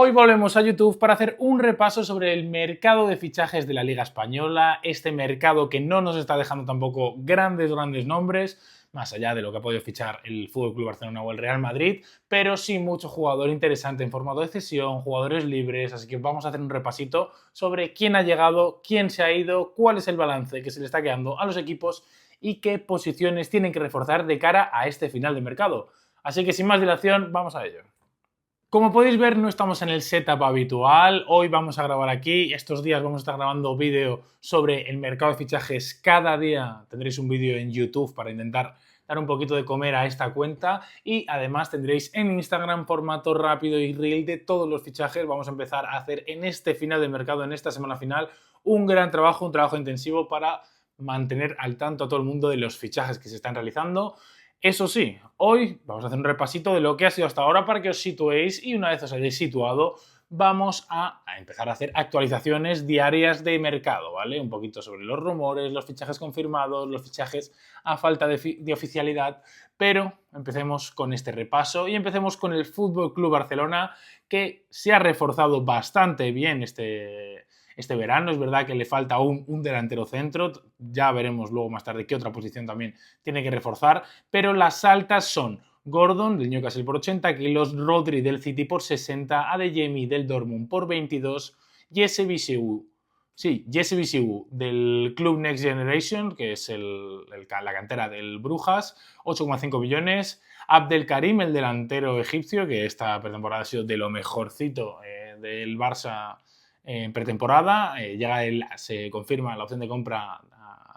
Hoy volvemos a YouTube para hacer un repaso sobre el mercado de fichajes de la Liga Española, este mercado que no nos está dejando tampoco grandes nombres, más allá de lo que ha podido fichar el FC Barcelona o el Real Madrid, pero sí mucho jugador interesante en formato de cesión, jugadores libres, así que vamos a hacer un repasito sobre quién ha llegado, quién se ha ido, cuál es el balance que se le está quedando a los equipos y qué posiciones tienen que reforzar de cara a este final de mercado. Así que sin más dilación, vamos a ello. Como podéis ver, no estamos en el setup habitual. Hoy vamos a grabar aquí. Estos días vamos a estar grabando vídeo sobre el mercado de fichajes. Cada día tendréis un vídeo en YouTube para intentar dar un poquito de comer a esta cuenta. Y además tendréis en Instagram formato rápido y reel de todos los fichajes. Vamos a empezar a hacer en este final de mercado, en esta semana final, un gran trabajo, un trabajo intensivo para mantener al tanto a todo el mundo de los fichajes que se están realizando. Eso sí, hoy vamos a hacer un repasito de lo que ha sido hasta ahora para que os situéis y una vez os hayáis situado vamos a empezar a hacer actualizaciones diarias de mercado, ¿vale? Un poquito sobre los rumores, los fichajes confirmados, los fichajes a falta de oficialidad, pero empecemos con este repaso y empecemos con el Fútbol Club Barcelona, que se ha reforzado bastante bien este verano. Es verdad que le falta un delantero centro, ya veremos luego más tarde qué otra posición también tiene que reforzar, pero las altas son Gordon del Newcastle por 80 kilos, Rodri del City por 60, Adeyemi del Dortmund por 22, Jesse Bisiu del Club Next Generation, que es la cantera del Brujas, 8,5 millones, Abdelkarim, el delantero egipcio, que esta pretemporada ha sido de lo mejorcito del Barça en pretemporada, se confirma la opción de compra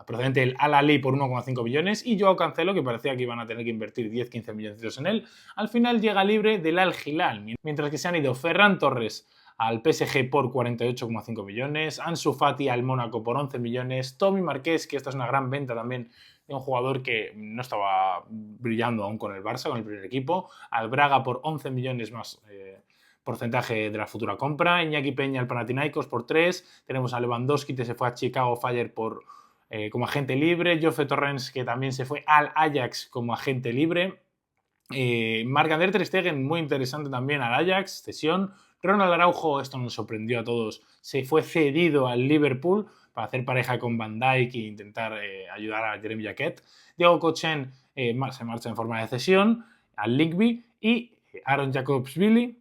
procedente del Al-Ahly por 1,5 millones y Joao Cancelo, que parecía que iban a tener que invertir 10-15 millones en él, al final llega libre del Al-Hilal, mientras que se han ido Ferran Torres al PSG por 48,5 millones, Ansu Fati al Mónaco por 11 millones, Tommy Marqués, que esta es una gran venta también de un jugador que no estaba brillando aún con el Barça, con el primer equipo, al Braga por 11 millones más porcentaje de la futura compra, Iñaki Peña al Panathinaikos por 3, tenemos a Lewandowski que se fue a Chicago Fire como agente libre, Jofre Torrens que también se fue al Ajax como agente libre, Marc-André ter Stegen muy interesante también al Ajax, cesión, Ronald Araujo, esto nos sorprendió a todos, se fue cedido al Liverpool para hacer pareja con Van Dijk e intentar ayudar a Jeremy Jacquet, Diego Kochen se marcha en forma de cesión al Linkby y Aaron Jacobs-Billy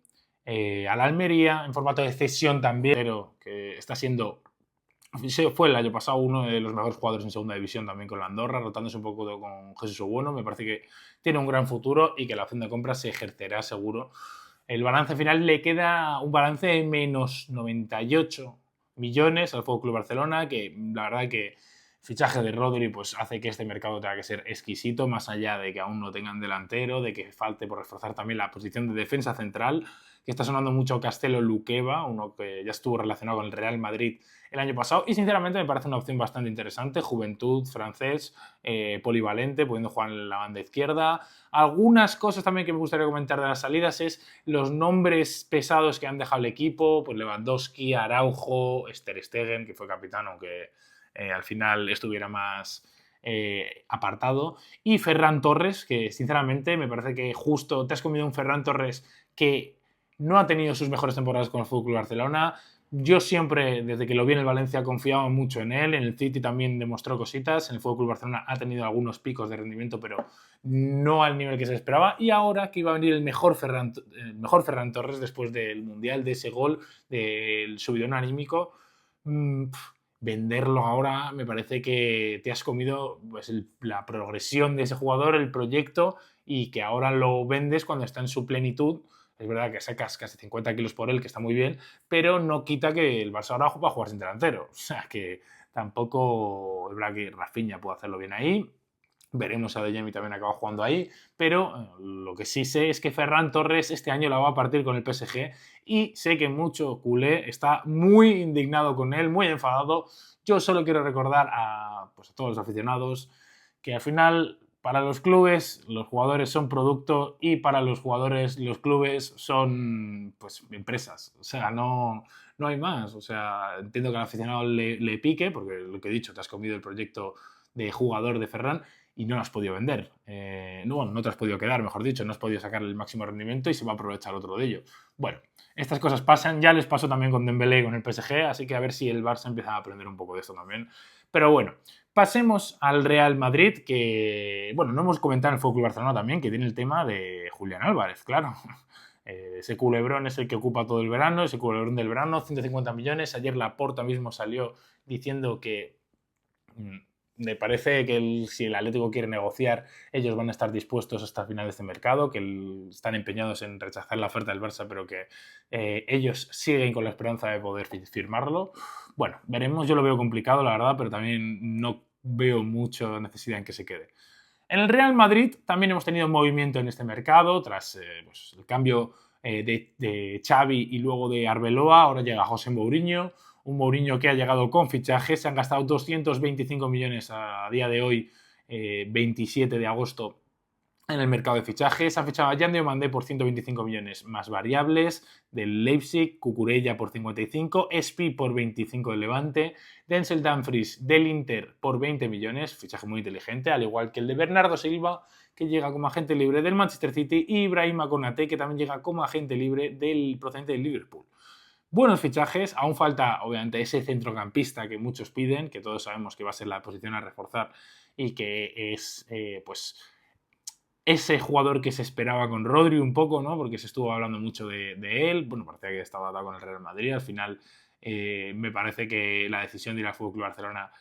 al Almería en formato de cesión también, pero que está siendo, fue el año pasado uno de los mejores jugadores en segunda división también con la Andorra, rotándose un poco con Jesús Obueno. Me parece que tiene un gran futuro y que la opción de compra se ejercerá seguro. El balance final le queda un balance de menos 98 millones al FC Barcelona, que la verdad que fichaje de Rodri pues hace que este mercado tenga que ser exquisito, más allá de que aún no tengan delantero, de que falte por reforzar también la posición de defensa central, que está sonando mucho Castelo Luqueva, uno que ya estuvo relacionado con el Real Madrid el año pasado, y sinceramente me parece una opción bastante interesante, juventud, francés, polivalente, pudiendo jugar en la banda izquierda. Algunas cosas también que me gustaría comentar de las salidas es los nombres pesados que han dejado el equipo, pues Lewandowski, Araujo, ter Stegen, que fue capitán, aunque al final estuviera más apartado, y Ferran Torres, que sinceramente me parece que justo te has comido un Ferran Torres que no ha tenido sus mejores temporadas con el FC Barcelona. Yo siempre, desde que lo vi en el Valencia, confiaba mucho en él. En el City también demostró cositas. En el FC Barcelona ha tenido algunos picos de rendimiento, pero no al nivel que se esperaba. Y ahora que iba a venir el mejor Ferran Torres después del Mundial, de ese gol, del subidón anímico, venderlo ahora me parece que te has comido pues, la progresión de ese jugador, el proyecto, y que ahora lo vendes cuando está en su plenitud. Es verdad que sacas casi 50 kilos por él, que está muy bien, pero no quita que el Barça ahora va a jugar sin delantero. O sea que tampoco es verdad que Rafinha puede hacerlo bien ahí. Veremos si Adeyemi también acaba jugando ahí, pero lo que sí sé es que Ferran Torres este año la va a partir con el PSG y sé que mucho culé está muy indignado con él, muy enfadado. Yo solo quiero recordar pues a todos los aficionados que al final para los clubes los jugadores son producto y para los jugadores los clubes son pues empresas. O sea, no hay más. O sea, entiendo que al aficionado le pique, porque lo que he dicho, te has comido el proyecto de jugador de Ferran, y no lo has podido vender. No te has podido quedar, mejor dicho, no has podido sacar el máximo rendimiento y se va a aprovechar otro de ello. Bueno, estas cosas pasan, ya les pasó también con Dembélé y con el PSG, así que a ver si el Barça empieza a aprender un poco de esto también. Pero bueno, pasemos al Real Madrid, que, bueno, no hemos comentado en el Fútbol Barcelona también, que tiene el tema de Julián Álvarez, claro. Ese culebrón es el que ocupa todo el verano, ese culebrón del verano, 150 millones. Ayer Laporta mismo salió diciendo que me parece que si el Atlético quiere negociar, ellos van a estar dispuestos hasta el final de este mercado, que están empeñados en rechazar la oferta del Barça, pero que ellos siguen con la esperanza de poder firmarlo. Bueno, veremos, yo lo veo complicado, la verdad, pero también no veo mucha necesidad en que se quede. En el Real Madrid también hemos tenido movimiento en este mercado, tras pues, el cambio de Xavi y luego de Arbeloa, ahora llega José Mourinho, un Mourinho que ha llegado con fichajes, se han gastado 225 millones a día de hoy, 27 de agosto, en el mercado de fichajes. Han fichado a Jan Diomandé por 125 millones más variables del Leipzig, Cucurella por 55, Espi por 25 del Levante, Denzel Dumfries del Inter por 20 millones, fichaje muy inteligente, al igual que el de Bernardo Silva, que llega como agente libre del Manchester City, y Ibrahima Konaté, que también llega como agente libre procedente del Liverpool. Buenos fichajes, aún falta obviamente ese centrocampista que muchos piden, que todos sabemos que va a ser la posición a reforzar y que es pues ese jugador que se esperaba con Rodri un poco, ¿no? Porque se estuvo hablando mucho de él. Bueno, parecía que estaba atado con el Real Madrid. Al final, me parece que la decisión de ir al FC Barcelona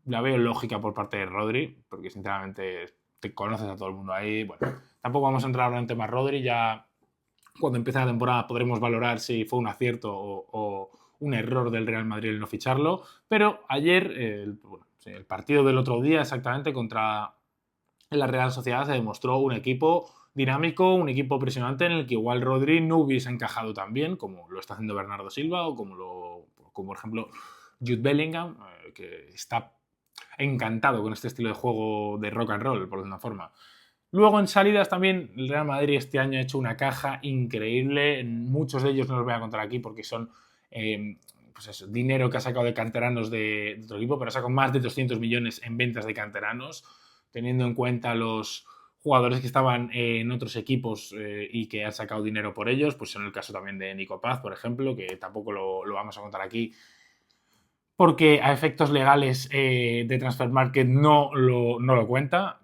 la veo lógica por parte de Rodri, porque sinceramente te conoces a todo el mundo ahí. Bueno, tampoco vamos a entrar ahora en temas Rodri. Ya cuando empiece la temporada podremos valorar si fue un acierto o un error del Real Madrid el no ficharlo. Pero ayer, el partido del otro día exactamente contra la Real Sociedad, se demostró un equipo dinámico, un equipo presionante en el que igual Rodri no hubiese encajado tan bien como lo está haciendo Bernardo Silva o como por ejemplo Jude Bellingham, que está encantado con este estilo de juego de rock and roll, por alguna forma. Luego en salidas también el Real Madrid este año ha hecho una caja increíble. Muchos de ellos no los voy a contar aquí porque son pues eso, dinero que ha sacado de canteranos de otro equipo, pero ha sacado más de 200 millones en ventas de canteranos, teniendo en cuenta los jugadores que estaban en otros equipos y que han sacado dinero por ellos, pues en el caso también de Nico Paz, por ejemplo, que tampoco lo vamos a contar aquí, porque a efectos legales de Transfer Market no lo cuenta.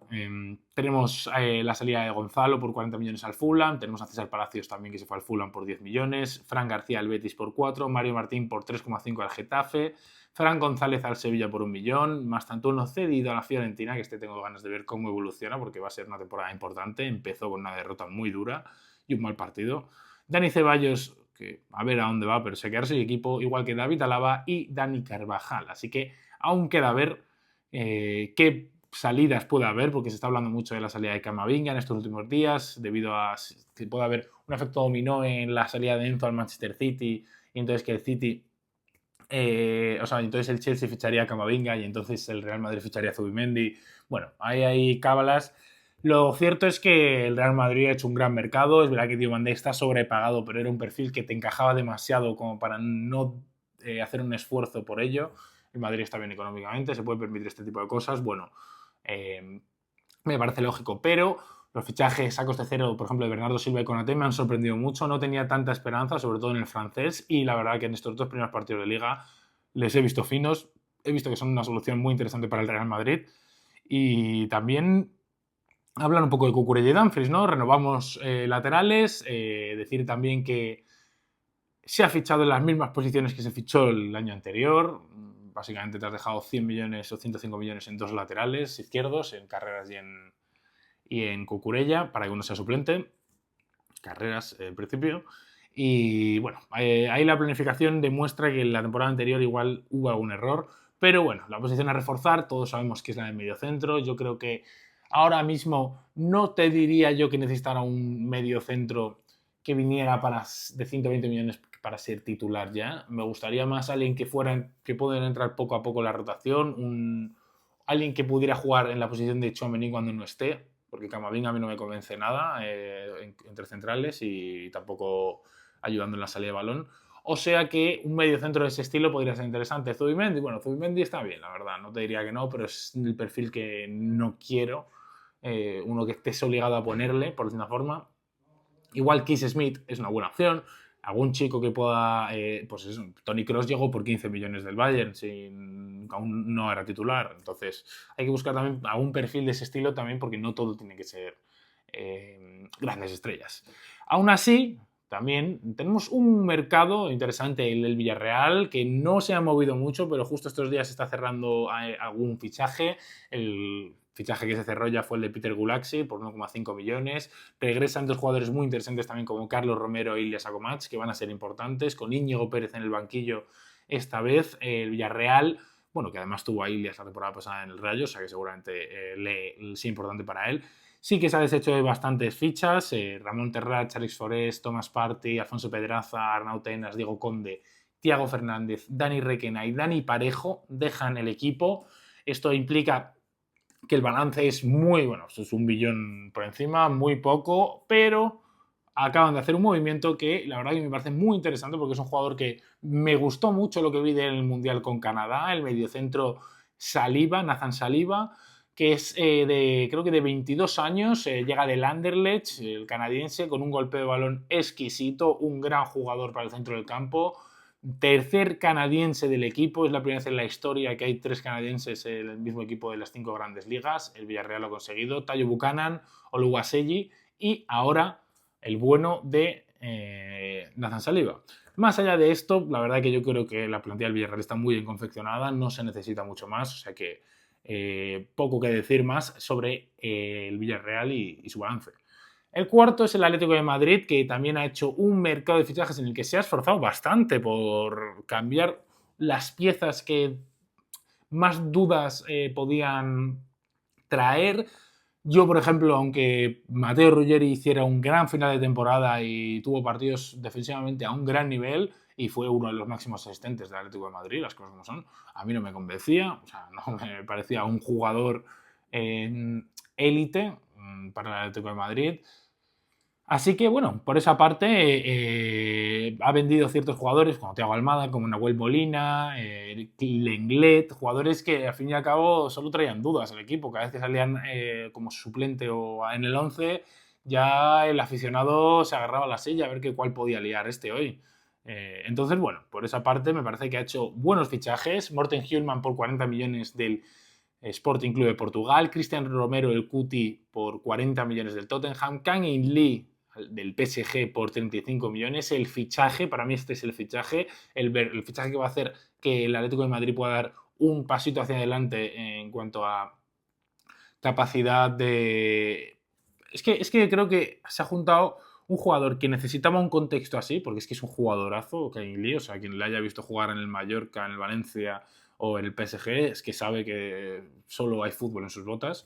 Tenemos la salida de Gonzalo por 40 millones al Fulham, tenemos a César Palacios también que se fue al Fulham por 10 millones, Fran García al Betis por 4, Mario Martín por 3,5 al Getafe, Fran González al Sevilla por 1 millón, más tanto uno cedido a la Fiorentina, que tengo ganas de ver cómo evoluciona porque va a ser una temporada importante. Empezó con una derrota muy dura y un mal partido. Dani Ceballos, que a ver a dónde va, pero se quedará sin equipo, igual que David Alaba y Dani Carvajal. Así que aún queda ver qué salidas puede haber, porque se está hablando mucho de la salida de Camavinga en estos últimos días, debido a que puede haber un efecto dominó en la salida de Enzo al Manchester City, y entonces que el City, entonces el Chelsea ficharía a Camavinga y entonces el Real Madrid ficharía a Zubimendi. Bueno, ahí hay cábalas. Lo cierto es que el Real Madrid ha hecho un gran mercado. Es verdad que Diomandé está sobrepagado, pero era un perfil que te encajaba demasiado como para no hacer un esfuerzo por ello. El Madrid está bien económicamente, se puede permitir este tipo de cosas. Bueno, me parece lógico, pero los fichajes a coste cero, por ejemplo, de Bernardo Silva y Konaté me han sorprendido mucho. No tenía tanta esperanza, sobre todo en el francés, y la verdad que en estos dos primeros partidos de Liga les he visto finos. He visto que son una solución muy interesante para el Real Madrid. Y también hablar un poco de Cucurella y Dumfries, ¿no? Renovamos laterales, decir también que se ha fichado en las mismas posiciones que se fichó el año anterior. Básicamente te has dejado 100 millones o 105 millones en dos laterales izquierdos, en Carreras y en Cucurella, para que uno sea suplente. Carreras, en principio. Y bueno, ahí la planificación demuestra que en la temporada anterior igual hubo algún error. Pero bueno, la posición a reforzar, todos sabemos que es la del mediocentro. Yo creo que ahora mismo no te diría yo que necesitara un mediocentro que viniera de 120 millones para ser titular ya. Me gustaría más alguien que pudiera entrar poco a poco en la rotación, alguien que pudiera jugar en la posición de Tchouaméni cuando no esté, porque Camavinga a mí no me convence nada entre centrales y tampoco ayudando en la salida de balón. O sea que un mediocentro de ese estilo podría ser interesante. Zubimendi, bueno, Zubimendi está bien, la verdad, no te diría que no, pero es el perfil que no quiero, uno que estés obligado a ponerle, por decirlo de una forma. Igual Keith Smith es una buena opción. Algún chico que pueda, pues eso, Toni Kroos llegó por 15 millones del Bayern, aún no era titular. Entonces hay que buscar también algún perfil de ese estilo también, porque no todo tiene que ser grandes estrellas. Aún así, también tenemos un mercado interesante, el del Villarreal, que no se ha movido mucho, pero justo estos días se está cerrando algún fichaje. El fichaje que se cerró ya fue el de Peter Gulaxi por 1,5 millones. Regresan dos jugadores muy interesantes también como Carlos Romero e Ilyas Akomach, que van a ser importantes, con Íñigo Pérez en el banquillo esta vez. El Villarreal, bueno, que además tuvo a Ilyas la temporada pasada en el Rayo, o sea que seguramente sea importante para él. Sí que se ha deshecho de bastantes fichas, Ramón Terrat, Alex Forés, Tomás Partey, Alfonso Pedraza, Arnau Tenas, Diego Conde, Thiago Fernández, Dani Requena y Dani Parejo dejan el equipo. Esto implica que el balance es muy, bueno, es 1 billón por encima, muy poco, pero acaban de hacer un movimiento que la verdad que me parece muy interesante porque es un jugador que me gustó mucho lo que vi del Mundial con Canadá, el mediocentro Saliba, Nathan Saliba, que es creo que de 22 años, llega del Anderlecht, el canadiense, con un golpe de balón exquisito, un gran jugador para el centro del campo, tercer canadiense del equipo, es la primera vez en la historia que hay 3 canadienses en el mismo equipo de las 5 grandes ligas, el Villarreal lo ha conseguido, Tayo Buchanan, Oluwaseyi y ahora el bueno de Nathan Saliba. Más allá de esto, la verdad que yo creo que la plantilla del Villarreal está muy bien confeccionada, no se necesita mucho más, o sea que poco que decir más sobre el Villarreal y su balance. El cuarto es el Atlético de Madrid, que también ha hecho un mercado de fichajes en el que se ha esforzado bastante por cambiar las piezas que más dudas podían traer. Yo, por ejemplo, aunque Mateo Ruggeri hiciera un gran final de temporada y tuvo partidos defensivamente a un gran nivel y fue uno de los máximos asistentes del Atlético de Madrid, las cosas como son, a mí no me convencía, o sea, no me parecía un jugador élite para el Atlético de Madrid. Así que, bueno, por esa parte ha vendido ciertos jugadores como Thiago Almada, como Nahuel Molina, Lenglet, jugadores que al fin y al cabo solo traían dudas al equipo. Cada vez que salían como suplente o en el 11, ya el aficionado se agarraba a la silla a ver cuál podía liar hoy. Entonces, bueno, por esa parte me parece que ha hecho buenos fichajes. Morten Hjulman por 40 millones del Sporting Club de Portugal, Cristian Romero el Cuti por 40 millones del Tottenham, Kang In Lee del PSG por 35 millones, el fichaje, para mí este es el fichaje, el fichaje que va a hacer que el Atlético de Madrid pueda dar un pasito hacia adelante en cuanto a capacidad de... Es que creo que se ha juntado un jugador que necesitaba un contexto así, porque es que es un jugadorazo, Kang Lee, o sea, quien le haya visto jugar en el Mallorca, en el Valencia o en el PSG, es que sabe que solo hay fútbol en sus botas.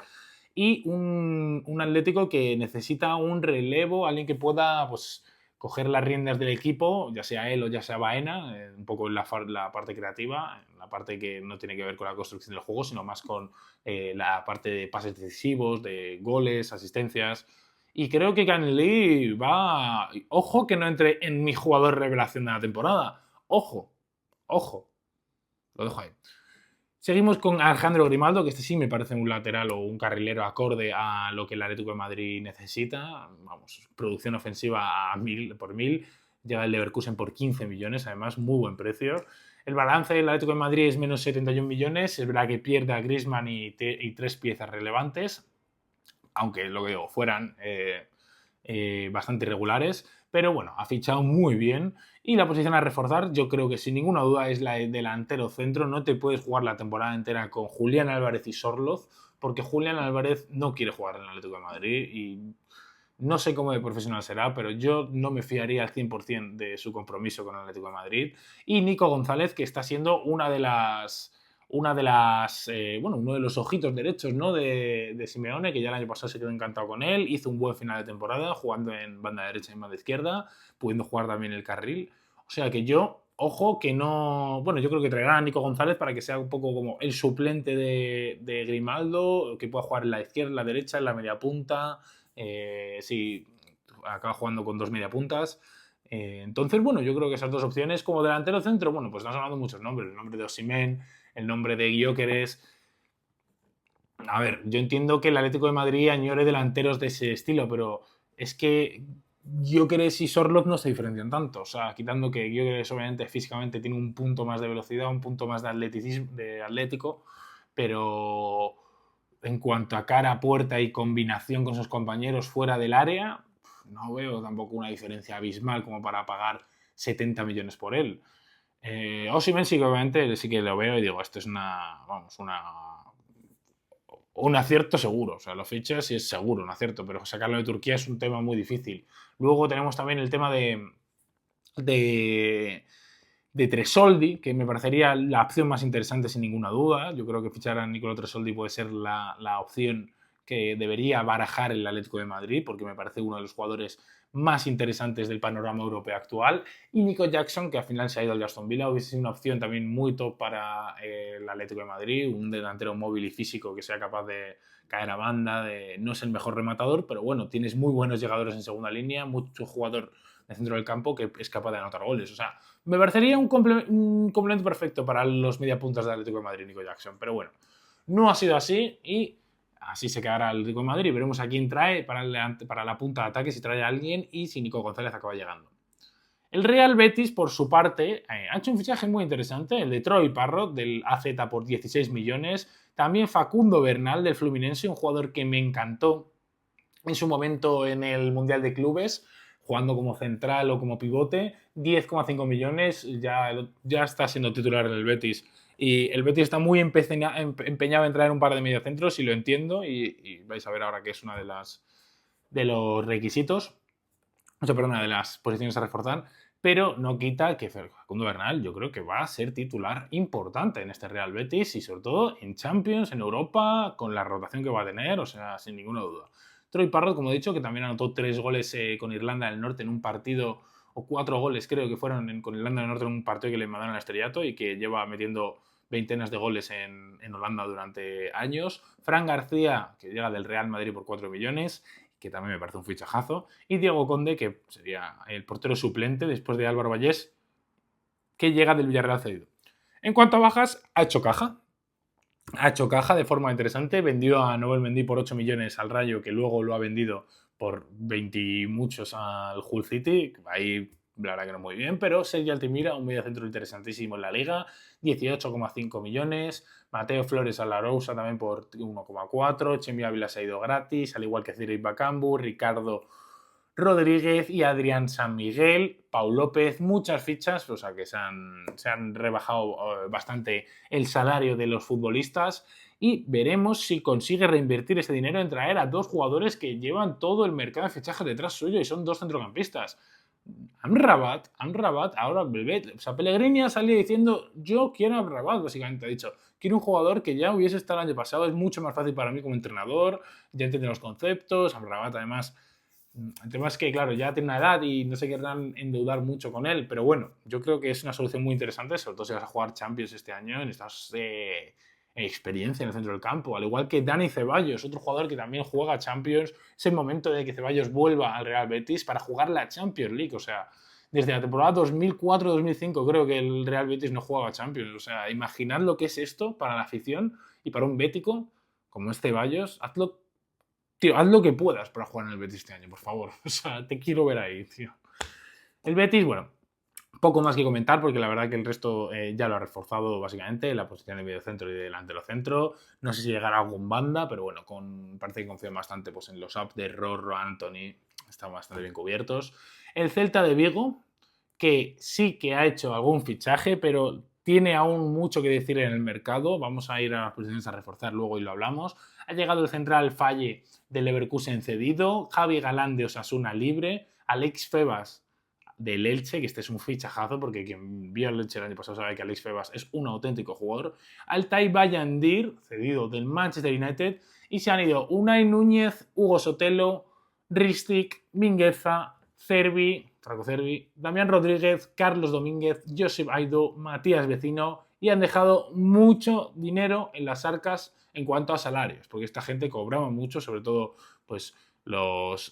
Y un Atlético que necesita un relevo, alguien que pueda pues, coger las riendas del equipo, ya sea él o ya sea Baena, un poco en la parte creativa, en la parte que no tiene que ver con la construcción del juego, sino más con la parte de pases decisivos, de goles, asistencias. Y creo que Kang Lee va... Ojo que no entre en mi jugador revelación de la temporada. Ojo, ojo. Lo dejo ahí. Seguimos con Alejandro Grimaldo, que este sí me parece un lateral o un carrilero acorde a lo que el Atlético de Madrid necesita. Vamos, producción ofensiva a 1000 por 1000. Llega el Leverkusen por 15 millones, además, muy buen precio. El balance del Atlético de Madrid es menos 71 millones. Es verdad que pierde a Griezmann y 3 piezas relevantes, aunque lo que digo, fueran bastante irregulares. Pero bueno, ha fichado muy bien. Y la posición a reforzar, yo creo que sin ninguna duda es la de delantero centro. No te puedes jugar la temporada entera con Julián Álvarez y Sorloz, porque Julián Álvarez no quiere jugar en el Atlético de Madrid y no sé cómo de profesional será, pero yo no me fiaría al 100% de su compromiso con el Atlético de Madrid. Y Nico González, que está siendo uno de los ojitos derechos, ¿no? de Simeone, que ya el año pasado se quedó encantado con él, hizo un buen final de temporada jugando en banda derecha y banda izquierda, pudiendo jugar también el carril. O sea que ojo que no... Bueno, yo creo que traerán a Nico González para que sea un poco como el suplente de Grimaldo, que pueda jugar en la izquierda, en la derecha, en la media punta. Sí, acaba jugando con 2 mediapuntas. Entonces, bueno, yo creo que esas dos opciones como delantero centro, bueno, pues están sonando muchos nombres. El nombre de Osimhen, el nombre de Gyökeres. A ver, yo entiendo que el Atlético de Madrid añore delanteros de ese estilo, pero es que Gyökeres y Sorloth no se diferencian tanto. O sea, quitando que Gyökeres obviamente físicamente tiene un punto más de velocidad, un punto más de atleticismo, de atlético, pero en cuanto a cara, puerta y combinación con sus compañeros fuera del área, no veo tampoco una diferencia abismal como para pagar 70 millones por él. Osimhen sí que obviamente sí que lo veo y digo, esto es un acierto seguro. O sea, lo fichas y es seguro un acierto, pero sacarlo de Turquía es un tema muy difícil. Luego tenemos también el tema de, de Tresoldi, que me parecería la opción más interesante sin ninguna duda. Yo creo que fichar a Nicolò Tresoldi puede ser la opción que debería barajar el Atlético de Madrid, porque me parece uno de los jugadores más interesantes del panorama europeo actual. Y Nico Jackson, que al final se ha ido al Aston Villa, hubiese sido una opción también muy top para el Atlético de Madrid, un delantero móvil y físico que sea capaz de caer a banda, no es el mejor rematador, pero bueno, tienes muy buenos llegadores en segunda línea, mucho jugador de centro del campo que es capaz de anotar goles. O sea, me parecería un complemento perfecto para los mediapuntas del Atlético de Madrid, Nico Jackson. Pero bueno, no ha sido así y así se quedará el Atlético de Madrid. Veremos a quién trae para la punta de ataque, si trae a alguien y si Nico González acaba llegando. El Real Betis, por su parte, ha hecho un fichaje muy interesante, el de Troy Parrott, del AZ por 16 millones. También Facundo Bernal, del Fluminense, un jugador que me encantó en su momento en el Mundial de Clubes, jugando como central o como pivote, 10,5 millones, ya está siendo titular en el Betis. Y el Betis está muy empeñado en traer un par de mediocentros, y lo entiendo, y vais a ver ahora que es una de los requisitos, o sea, perdona, de las posiciones a reforzar, pero no quita que Facundo Bernal yo creo que va a ser titular importante en este Real Betis y sobre todo en Champions, en Europa, con la rotación que va a tener, o sea, sin ninguna duda. Troy Parrott, como he dicho, que también anotó 3 goles con Irlanda del Norte en un partido, o 4 goles creo que fueron con Irlanda del Norte en un partido que le mandaron al estrellato y que lleva metiendo veintenas de goles en Holanda durante años. Fran García, que llega del Real Madrid por 4 millones, que también me parece un fichajazo, y Diego Conde, que sería el portero suplente después de Álvaro Vallés, que llega del Villarreal cedido. En cuanto a bajas, ha hecho caja de forma interesante, vendió a Nobel Mendy por 8 millones al Rayo, que luego lo ha vendido por 20 y muchos al Hull City, ahí la verdad que no muy bien, pero Sergio Altimira, un mediocentro interesantísimo en la liga, 18,5 millones, Mateo Flores a la Arousa también por 1,4, Chemi Ávila se ha ido gratis, al igual que Cyril Bakambu, Ricardo Rodríguez y Adrián San Miguel, Pau López, muchas fichas, o sea que se han rebajado bastante el salario de los futbolistas y veremos si consigue reinvertir ese dinero en traer a dos jugadores que llevan todo el mercado de fichajes detrás suyo y son dos centrocampistas. Amrabat, ahora o sea, Pellegrini ha salido diciendo yo quiero a Amrabat, básicamente ha dicho, quiero un jugador que ya hubiese estado el año pasado, es mucho más fácil para mí como entrenador, ya entiende los conceptos, Amrabat además. El tema es que, claro, ya tiene una edad y no se querrán endeudar mucho con él, pero bueno, yo creo que es una solución muy interesante, sobre todo si vas a jugar Champions este año, necesitas experiencia en el centro del campo, al igual que Dani Ceballos, otro jugador que también juega Champions. Es el momento de que Ceballos vuelva al Real Betis para jugar la Champions League, o sea, desde la temporada 2004-2005 creo que el Real Betis no jugaba Champions, o sea, imaginad lo que es esto para la afición y para un bético como es Ceballos, hazlo. Tío, haz lo que puedas para jugar en el Betis este año, por favor. O sea, te quiero ver ahí, tío. El Betis, bueno, poco más que comentar porque la verdad que el resto ya lo ha reforzado básicamente, la posición de mediocentro y de delantero centro. No sé si llegará algún banda, pero bueno, parece que confían bastante pues, en los ups de Rorro, Anthony, están bastante bien cubiertos. El Celta de Vigo, que sí que ha hecho algún fichaje, pero tiene aún mucho que decir en el mercado. Vamos a ir a las posiciones a reforzar luego y lo hablamos. Ha llegado el central Falle del Leverkusen cedido, Javi Galán de Osasuna libre, Alex Febas del Elche, que este es un fichajazo porque quien vio el Elche el año pasado sabe que Alex Febas es un auténtico jugador, Altay Bayandir, cedido del Manchester United, y se han ido Unai Núñez, Hugo Sotelo, Ristic, Mingueza, Franco Cervi, Damián Rodríguez, Carlos Domínguez, Josep Aido, Matías Vecino, y han dejado mucho dinero en las arcas en cuanto a salarios, porque esta gente cobraba mucho, sobre todo pues los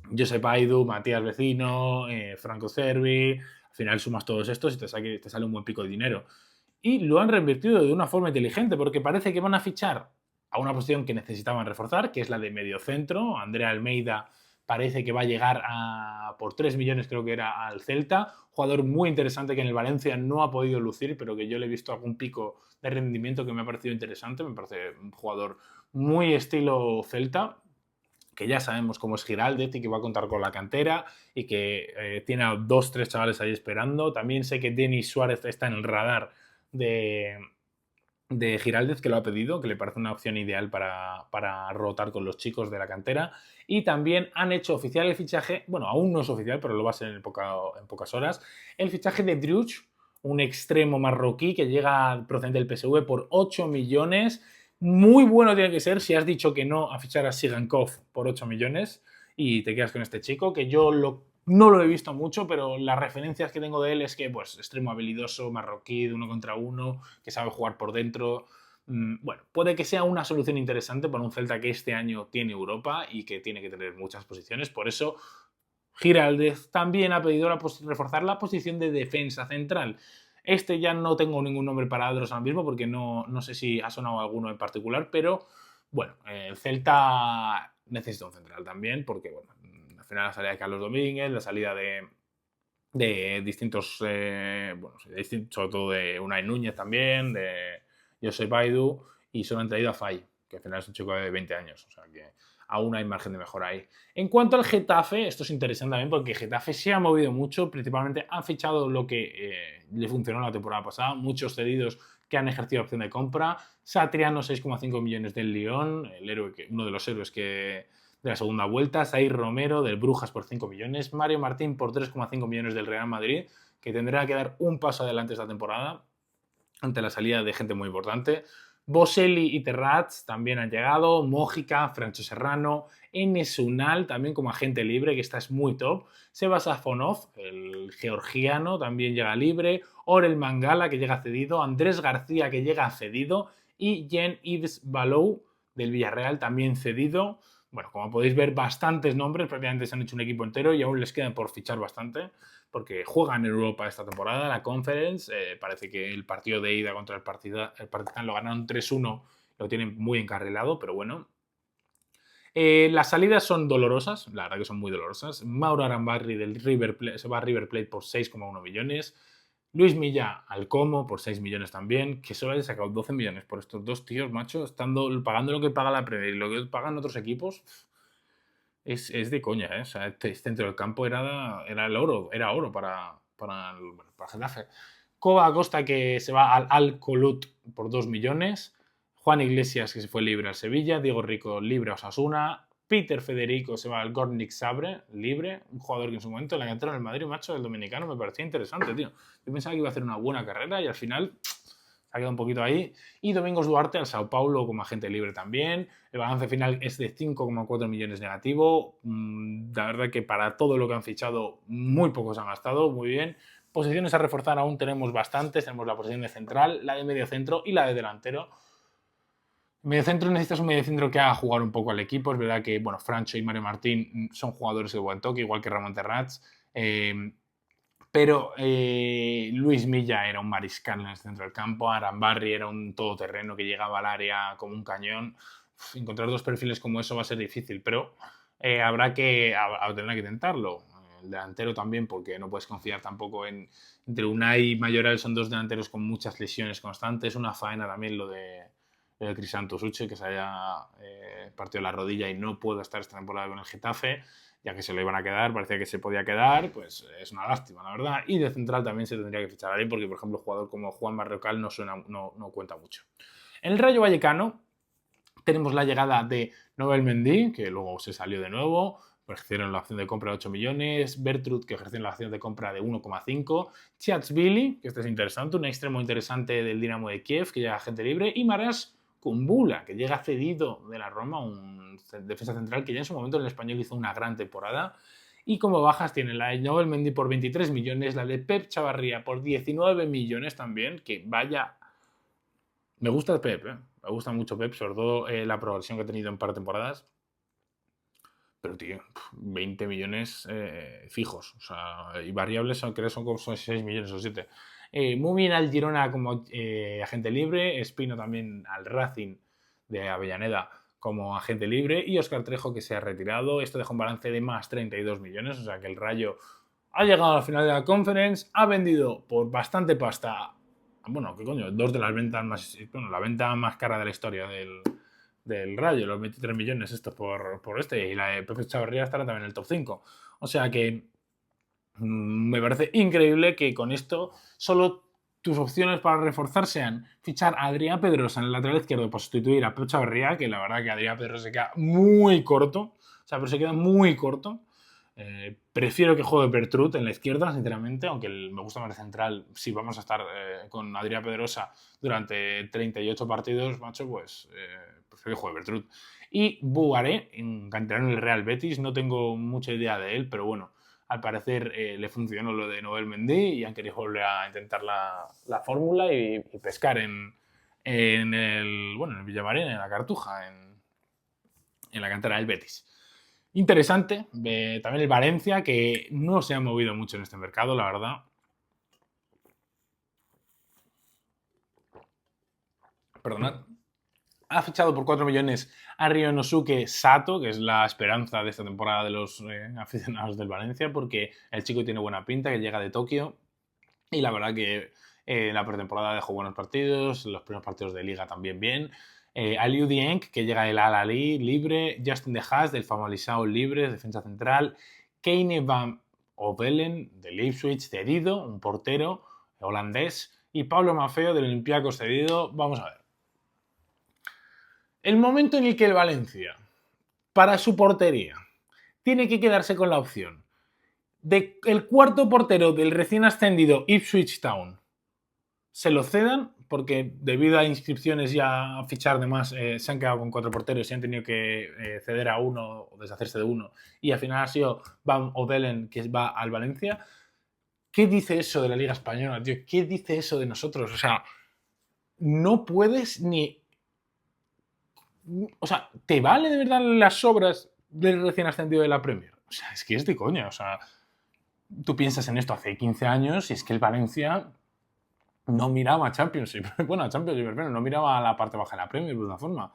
Josep Aidu, Matías Vecino, Franco Cervi. Al final sumas todos estos y te sale un buen pico de dinero. Y lo han reinvertido de una forma inteligente, porque parece que van a fichar a una posición que necesitaban reforzar, que es la de mediocentro. Andrea Almeida parece que va a llegar por 3 millones, creo que era, al Celta. Jugador muy interesante que en el Valencia no ha podido lucir, pero que yo le he visto algún pico de rendimiento que me ha parecido interesante. Me parece un jugador muy estilo Celta, que ya sabemos cómo es Giraldez y que va a contar con la cantera y que tiene a 2-3 chavales ahí esperando. También sé que Denis Suárez está en el radar de Giraldez, que lo ha pedido, que le parece una opción ideal para rotar con los chicos de la cantera. Y también han hecho oficial el fichaje, bueno, aún no es oficial, pero lo va a ser en pocas horas, el fichaje de Driouch, un extremo marroquí que llega procedente del PSV por 8 millones. Muy bueno tiene que ser si has dicho que no a fichar a Sigankov por 8 millones y te quedas con este chico, que yo no lo he visto mucho, pero las referencias que tengo de él es que, pues, extremo habilidoso, marroquí, de 1 contra 1, que sabe jugar por dentro. Bueno, puede que sea una solución interesante para un Celta que este año tiene Europa y que tiene que tener muchas posiciones. Por eso, Giraldez también ha pedido reforzar la posición de defensa central. Este ya no tengo ningún nombre para Adros ahora mismo porque no sé si ha sonado alguno en particular, pero bueno, el Celta necesita un central también porque, bueno, al final la salida de Carlos Domínguez, la salida de distintos, bueno, sobre todo de Unai Núñez también, de Josep Baidu, y solo han traído a Fay, que al final es un chico de 20 años, o sea que aún hay margen de mejora ahí. En cuanto al Getafe, esto es interesante también porque Getafe se ha movido mucho, principalmente han fichado lo que le funcionó la temporada pasada, muchos cedidos que han ejercido opción de compra, Satriano 6,5 millones del Lyon, uno de los héroes de la segunda vuelta, Zaire Romero del Brujas por 5 millones, Mario Martín por 3,5 millones del Real Madrid, que tendrá que dar un paso adelante esta temporada ante la salida de gente muy importante. Boselli y Terrats también han llegado, Mójica, Francho Serrano, Enes Unal también como agente libre, que esta es muy top, Sebas Afonov, el georgiano, también llega libre, Orel Mangala, que llega cedido, Andrés García, que llega cedido, y Jean-Yves Balou, del Villarreal, también cedido. Bueno, como podéis ver, bastantes nombres, prácticamente se han hecho un equipo entero y aún les quedan por fichar bastante, porque juegan en Europa esta temporada, la Conference. Parece que el partido de ida contra el Partizan lo ganaron 3-1, lo tienen muy encarrilado, pero bueno. Las salidas son dolorosas, la verdad que son muy dolorosas. Mauro Arambarri del River Plate, se va a River Plate por 6,1 millones. Luis Milla al Como por 6 millones también, que solo haya sacado 12 millones por estos dos tíos, macho, pagando lo que paga la Premier y lo que pagan otros equipos. Es de coña, ¿eh? O sea, este centro del campo era el oro, era oro para Getafe. Coba Acosta, que se va al Al-Kholut por 2 millones. Juan Iglesias, que se fue libre al Sevilla. Diego Rico, libre a Osasuna. Peter Federico se va al Gornik Sabre, libre. Un jugador que en su momento en la cantera del Madrid, macho, del dominicano, me parecía interesante, tío. Yo pensaba que iba a hacer una buena carrera y al final se ha quedado un poquito ahí. Y Domingos Duarte al Sao Paulo como agente libre también. El balance final es de 5,4 millones negativo. La verdad que para todo lo que han fichado, muy pocos han gastado, muy bien. Posiciones a reforzar aún tenemos bastantes. Tenemos la posición de central, la de medio centro y la de delantero. Mediocentro necesitas un mediocentro que haga jugar un poco al equipo. Es verdad que, bueno, Francho y Mario Martín son jugadores de buen toque, igual que Ramón Terrats. Pero Luis Milla era un mariscal en el centro del campo, Arambarri era un todoterreno que llegaba al área como un cañón. Encontrar dos perfiles como eso va a ser difícil, pero habrá que tener que intentarlo. El delantero también, porque no puedes confiar tampoco entre Unai y Mayoral, son dos delanteros con muchas lesiones constantes. Una faena también lo de Crisanto Suche, que se haya partido la rodilla y no puede estar esta temporada con el Getafe, ya que se lo iban a quedar, parecía que se podía quedar, pues es una lástima, la verdad. Y de central también se tendría que fichar ahí, porque, por ejemplo, un jugador como Juan Marrocal no cuenta mucho. En el Rayo Vallecano tenemos la llegada de Nobel Mendy, que luego se salió de nuevo, ejercieron la opción de compra de 8 millones, Bertrud, que ejerció la opción de compra de 1,5, Tchiatsvili, que este es interesante, un extremo interesante del Dinamo de Kiev, que llega a gente libre, y Maras Kumbula, que llega cedido de la Roma, un defensa central que ya en su momento en el Español hizo una gran temporada. Y como bajas tiene la de Nobel Mendy por 23 millones, la de Pep Chavarría por 19 millones también, que vaya... Me gusta Pep, me gusta mucho Pep, sobre todo la progresión que ha tenido en par de temporadas. Pero, tío, 20 millones fijos. O sea, y variables creo que son como 6 millones o 7. Muy bien al Girona como agente libre. Espino también al Racing de Avellaneda como agente libre. Y Óscar Trejo que se ha retirado. Esto deja un balance de más 32 millones. O sea que el Rayo ha llegado a la final de la Conference. Ha vendido por bastante pasta. Bueno, ¿qué coño? Dos de las ventas más... Bueno, la venta más cara de la historia del Rayo, los 23 millones estos por este, y la de Pepe Chavarría estará también en el top 5. O sea que me parece increíble que con esto solo tus opciones para reforzar sean fichar a Adrián Pedrosa en el lateral izquierdo para sustituir a Pepe Chavarría, que la verdad que Adrián Pedrosa se queda muy corto, o sea, pero se queda muy corto. Prefiero que juegue Bertrut en la izquierda, sinceramente, aunque me gusta más el central. Si vamos a estar con Adrián Pedrosa durante 38 partidos, macho, pues prefiero que juegue Bertrut. Y Bougaré, canterano en el Real Betis, no tengo mucha idea de él, pero bueno, al parecer le funcionó lo de Noel Mendy y han querido volver a intentar la fórmula y pescar en el Villamarín, en la Cartuja, en la cantera del Betis. Interesante, también el Valencia, que no se ha movido mucho en este mercado, la verdad. Perdonad. Ha fichado por 4 millones a Ryonosuke Sato, que es la esperanza de esta temporada de los aficionados del Valencia, porque el chico tiene buena pinta, que llega de Tokio. Y la verdad que en la pretemporada dejó buenos partidos, los primeros partidos de liga también bien. Aliou Dieng, que llega del Al-Ahly libre. Justin De Haas, del Famalicão libre, defensa central. Kane Van Ovelen, del Ipswich cedido, un portero holandés. Y Pablo Maffeo, del Olympiacos cedido. Vamos a ver. El momento en el que el Valencia, para su portería, tiene que quedarse con la opción de el cuarto portero del recién ascendido Ipswich Town se lo cedan, porque debido a inscripciones y a fichar de más, se han quedado con 4 porteros y han tenido que ceder a uno o deshacerse de uno, y al final ha sido Van Ovelen que va al Valencia. ¿Qué dice eso de la Liga Española, tío? ¿Qué dice eso de nosotros? O sea, no puedes ni... O sea, ¿te vale de verdad las obras del recién ascendido de la Premier? O sea, es que es de coña. O sea, tú piensas en esto hace 15 años y es que el Valencia no miraba a Championship. Bueno, a Championship, pero no miraba a la parte baja de la Premier, de una forma.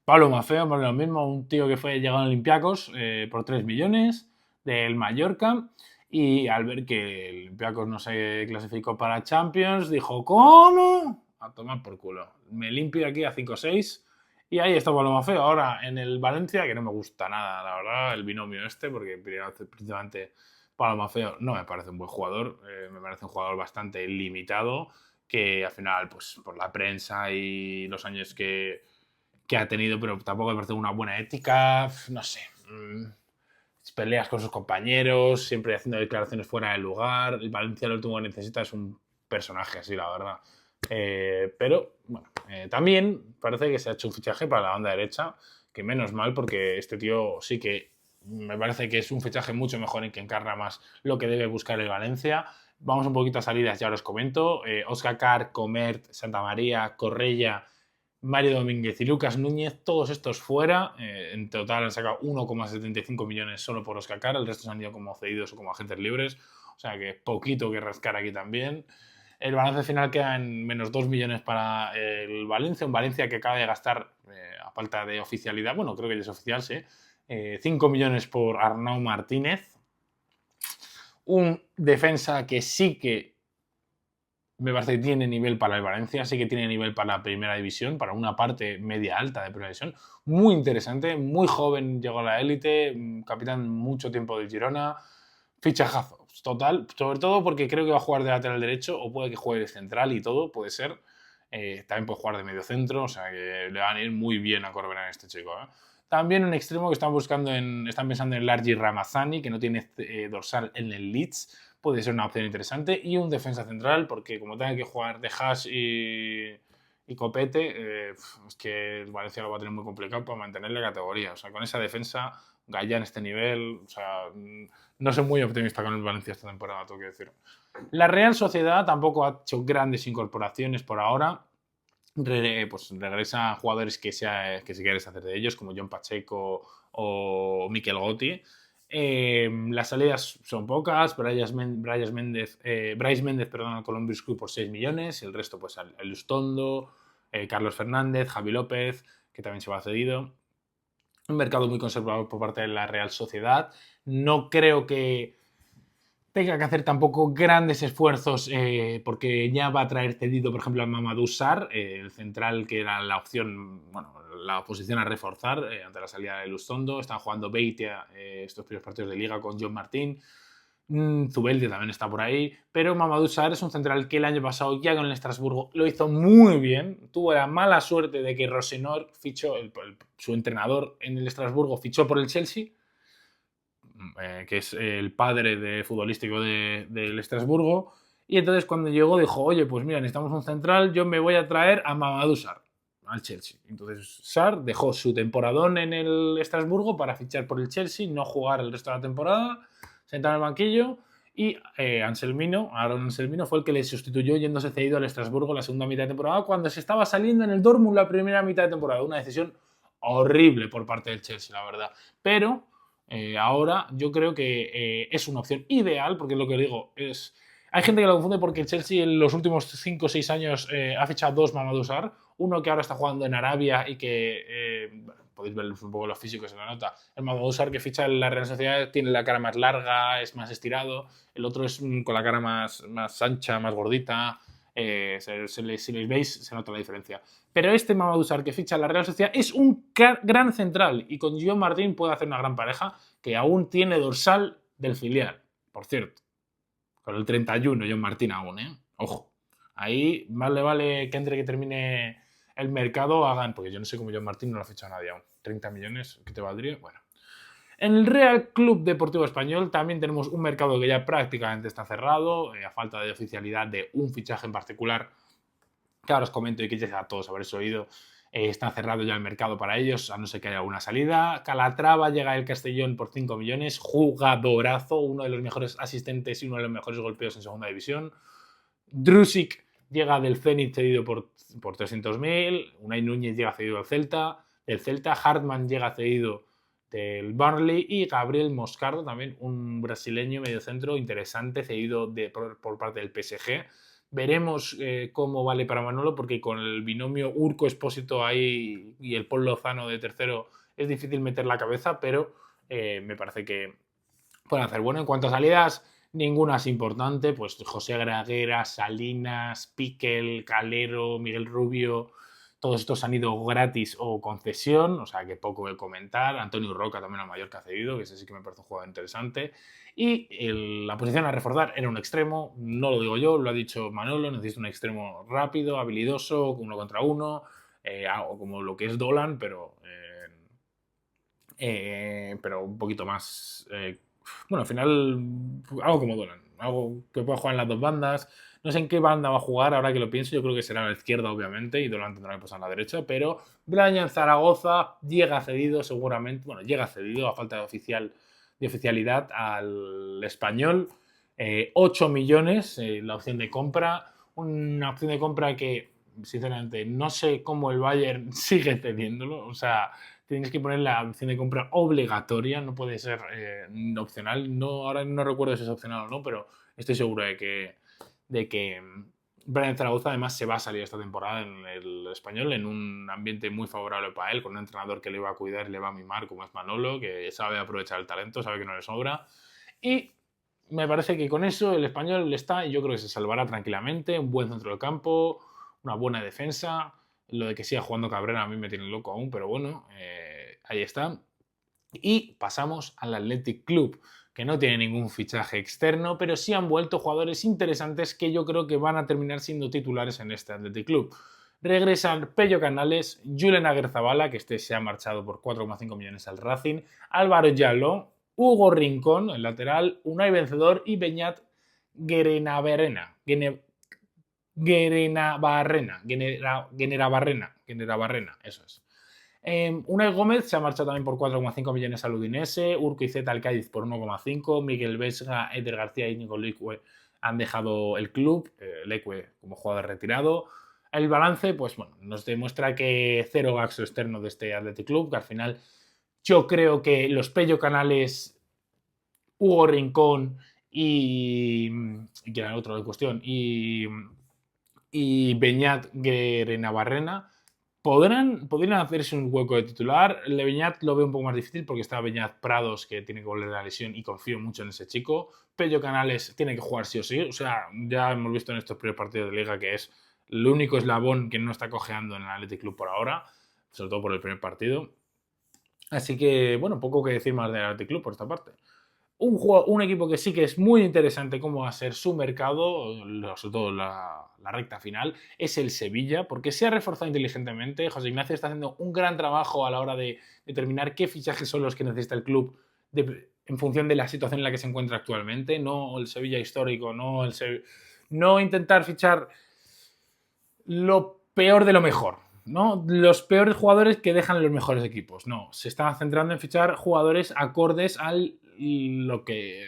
Pablo Maffeo, por lo mismo, un tío que fue llegado a Olympiacos por 3 millones del Mallorca, y al ver que el Olympiacos no se clasificó para Champions, dijo, ¿cómo? A tomar por culo. Me limpio aquí a 5-6. Y ahí está Pablo Maffeo. Ahora en el Valencia, que no me gusta nada, la verdad, el binomio este, porque principalmente Pablo Maffeo no me parece un buen jugador. Me parece un jugador bastante limitado, que al final, pues por la prensa y los años que ha tenido, pero tampoco me parece una buena ética, no sé. Peleas con sus compañeros, siempre haciendo declaraciones fuera del lugar. El Valencia lo último que necesita es un personaje así, la verdad. Pero, bueno, también parece que se ha hecho un fichaje para la banda derecha, que menos mal, porque este tío sí que me parece que es un fichaje mucho mejor y que encarna más lo que debe buscar el Valencia. Vamos un poquito a salidas, ya os comento. Óscar Carr, Comert, Santa María, Correia, Mario Domínguez y Lucas Núñez, todos estos fuera. En total han sacado 1,75 millones solo por Óscar Carr, el resto se han ido como cedidos o como agentes libres. O sea que poquito que rascar aquí también. El balance final queda en menos 2 millones para el Valencia, un Valencia que acaba de gastar, a falta de oficialidad, bueno, creo que ya es oficial, sí, 5 millones por Arnau Martínez, un defensa que sí que me parece que tiene nivel para el Valencia, sí que tiene nivel para la primera división, para una parte media alta de primera división, muy interesante, muy joven, llegó a la élite, capitán mucho tiempo del Girona, fichajazo total, sobre todo porque creo que va a jugar de lateral derecho, o puede que juegue de central y todo, puede ser. También puede jugar de medio centro, o sea que le van a ir muy bien a Corberán a este chico. También un extremo que están pensando en Largi Ramazani, que no tiene dorsal en el Leeds, puede ser una opción interesante. Y un defensa central, porque como tenga que jugar de Haas y Copete, es que el Valencia lo va a tener muy complicado para mantener la categoría. O sea, con esa defensa, Gallá en este nivel, o sea, no soy muy optimista con el Valencia esta temporada, tengo que decir. La Real Sociedad tampoco ha hecho grandes incorporaciones por ahora. Pues regresan jugadores que se quiere deshacer de ellos, como John Pacheco o Mikel Gotti. Las salidas son pocas. Bryce Méndez, perdón, al Columbus Crew por 6 millones. El resto, pues, al Lustondo, Carlos Fernández, Javi López, que también se va cedido. Un mercado muy conservador por parte de la Real Sociedad. No creo que tenga que hacer tampoco grandes esfuerzos porque ya va a traer cedido, por ejemplo, a Mamadou Sarr, el central que era la opción, bueno, la posición a reforzar ante la salida de Lustondo. Están jugando Beitia estos primeros partidos de liga con John Martín. Zubeldia también está por ahí, pero Mamadou Sarr es un central que el año pasado ya con el Estrasburgo lo hizo muy bien. Tuvo la mala suerte de que Rosenor fichó, su entrenador en el Estrasburgo fichó por el Chelsea, que es el padre futbolístico del Estrasburgo, y entonces cuando llegó dijo, oye, pues mira, necesitamos un central, yo me voy a traer a Mamadou Sarr al Chelsea. Entonces Sarr dejó su temporadón en el Estrasburgo para fichar por el Chelsea, no jugar el resto de la temporada, sentar en el banquillo, y Aaron Anselmino fue el que le sustituyó yéndose cedido al Estrasburgo la segunda mitad de temporada cuando se estaba saliendo en el Dortmund la primera mitad de temporada. Una decisión horrible por parte del Chelsea, la verdad. Pero ahora yo creo que es una opción ideal, porque lo que digo es... Hay gente que lo confunde porque el Chelsea en los últimos 5 o 6 años ha fichado dos Mamadou Sarr, uno que ahora está jugando en Arabia y que podéis ver un poco los físicos en la nota. El Mamadou Sarr que ficha en la Real Sociedad tiene la cara más larga, es más estirado, el otro es con la cara más ancha, más gordita. Si les veis se nota la diferencia. Pero este Mamadou Sarr que ficha en la Real Sociedad es un gran central y con John Martín puede hacer una gran pareja que aún tiene dorsal del filial, por cierto. Con el 31 John Martín aún, Ojo. Ahí más le vale que entre que termine el mercado hagan, porque yo no sé cómo John Martín no lo ha fichado nadie aún. 30 millones, ¿qué te valdría? Bueno. En el Real Club Deportivo Español también tenemos un mercado que ya prácticamente está cerrado, a falta de oficialidad de un fichaje en particular, que ahora os comento y que ya a todos habréis oído. Está cerrado ya el mercado para ellos, a no ser que haya alguna salida. Calatrava llega el Castellón por 5 millones, jugadorazo, uno de los mejores asistentes y uno de los mejores golpeos en segunda división. Drusic llega del Zenit cedido por 300.000, Unai Núñez llega cedido del Celta, Hartmann llega cedido del Burnley y Gabriel Moscardo, también un brasileño mediocentro interesante, cedido por parte del PSG. Veremos cómo vale para Manolo, porque con el binomio Urco Expósito ahí y el Paul Lozano de tercero es difícil meter la cabeza, pero me parece que pueden hacer. Bueno, en cuanto a salidas, ninguna es importante, pues José Graguera, Salinas, Piquel, Calero, Miguel Rubio, todos estos han ido gratis o concesión, o sea que poco que comentar. Antonio Roca también al Mallorca ha cedido, que ese sí que me parece un jugador interesante. Y la posición a reforzar era un extremo, no lo digo yo, lo ha dicho Manolo, necesita un extremo rápido, habilidoso, uno contra uno, algo como lo que es Dolan, pero un poquito más... bueno, al final, algo como Dolan, algo que pueda jugar en las dos bandas. No sé en qué banda va a jugar, ahora que lo pienso, yo creo que será a la izquierda, obviamente, y Dolan tendrá que pasar a la derecha, pero Brian Zaragoza llega cedido seguramente, bueno, llega cedido a falta de oficialidad al Español. 8 millones la opción de compra, una opción de compra que, sinceramente, no sé cómo el Bayern sigue cediéndolo, o sea, tienes que poner la opción de compra obligatoria, no puede ser opcional. No, ahora no recuerdo si es opcional o no, pero estoy seguro de que Brian Zaragoza además se va a salir esta temporada en el Español en un ambiente muy favorable para él, con un entrenador que le va a cuidar y le va a mimar, como es Manolo, que sabe aprovechar el talento, sabe que no le sobra. Y me parece que con eso el Español está, y yo creo que se salvará tranquilamente, un buen centro del campo, una buena defensa. Lo de que siga jugando Cabrera a mí me tiene loco aún, pero bueno, ahí está. Y pasamos al Athletic Club, que no tiene ningún fichaje externo, pero sí han vuelto jugadores interesantes que yo creo que van a terminar siendo titulares en este Athletic Club. Regresan Pello Canales, Julen Aguerzabala, que este se ha marchado por 4,5 millones al Racing, Álvaro Yaló, Hugo Rincón, el lateral, Unai Vencedor y Beñat Guerenabarrena, eso es. Unai Gómez se ha marchado también por 4,5 millones al Udinese, Urco y Zeta al Cádiz por 1,5, Miguel Vesga, Eder García y Íñigo Leque han dejado el club, Leque como jugador retirado. El balance, pues bueno, nos demuestra que cero gasto externo de este Athletic Club, que al final Yo creo que los Pello Canales, Hugo Rincón y que era otro de cuestión, y Beñat Guerenabarrena podrían hacerse un hueco de titular. Le Beñat lo veo un poco más difícil porque está Beñat Prados, que tiene que volver de la lesión y confío mucho en ese chico. Pello Canales tiene que jugar sí o sí. O sea, ya hemos visto en estos primeros partidos de liga que es el único eslabón que no está cojeando en el Athletic Club por ahora, sobre todo por el primer partido. Así que, bueno, poco que decir más del Athletic Club por esta parte. Un equipo que sí que es muy interesante cómo va a ser su mercado, sobre todo la recta final, es el Sevilla, porque se ha reforzado inteligentemente. José Ignacio está haciendo un gran trabajo a la hora de determinar qué fichajes son los que necesita el club en función de la situación en la que se encuentra actualmente, no el Sevilla histórico, no intentar fichar lo peor de lo mejor, ¿no? Los peores jugadores que dejan los mejores equipos. No, se está centrando en fichar jugadores acordes a lo que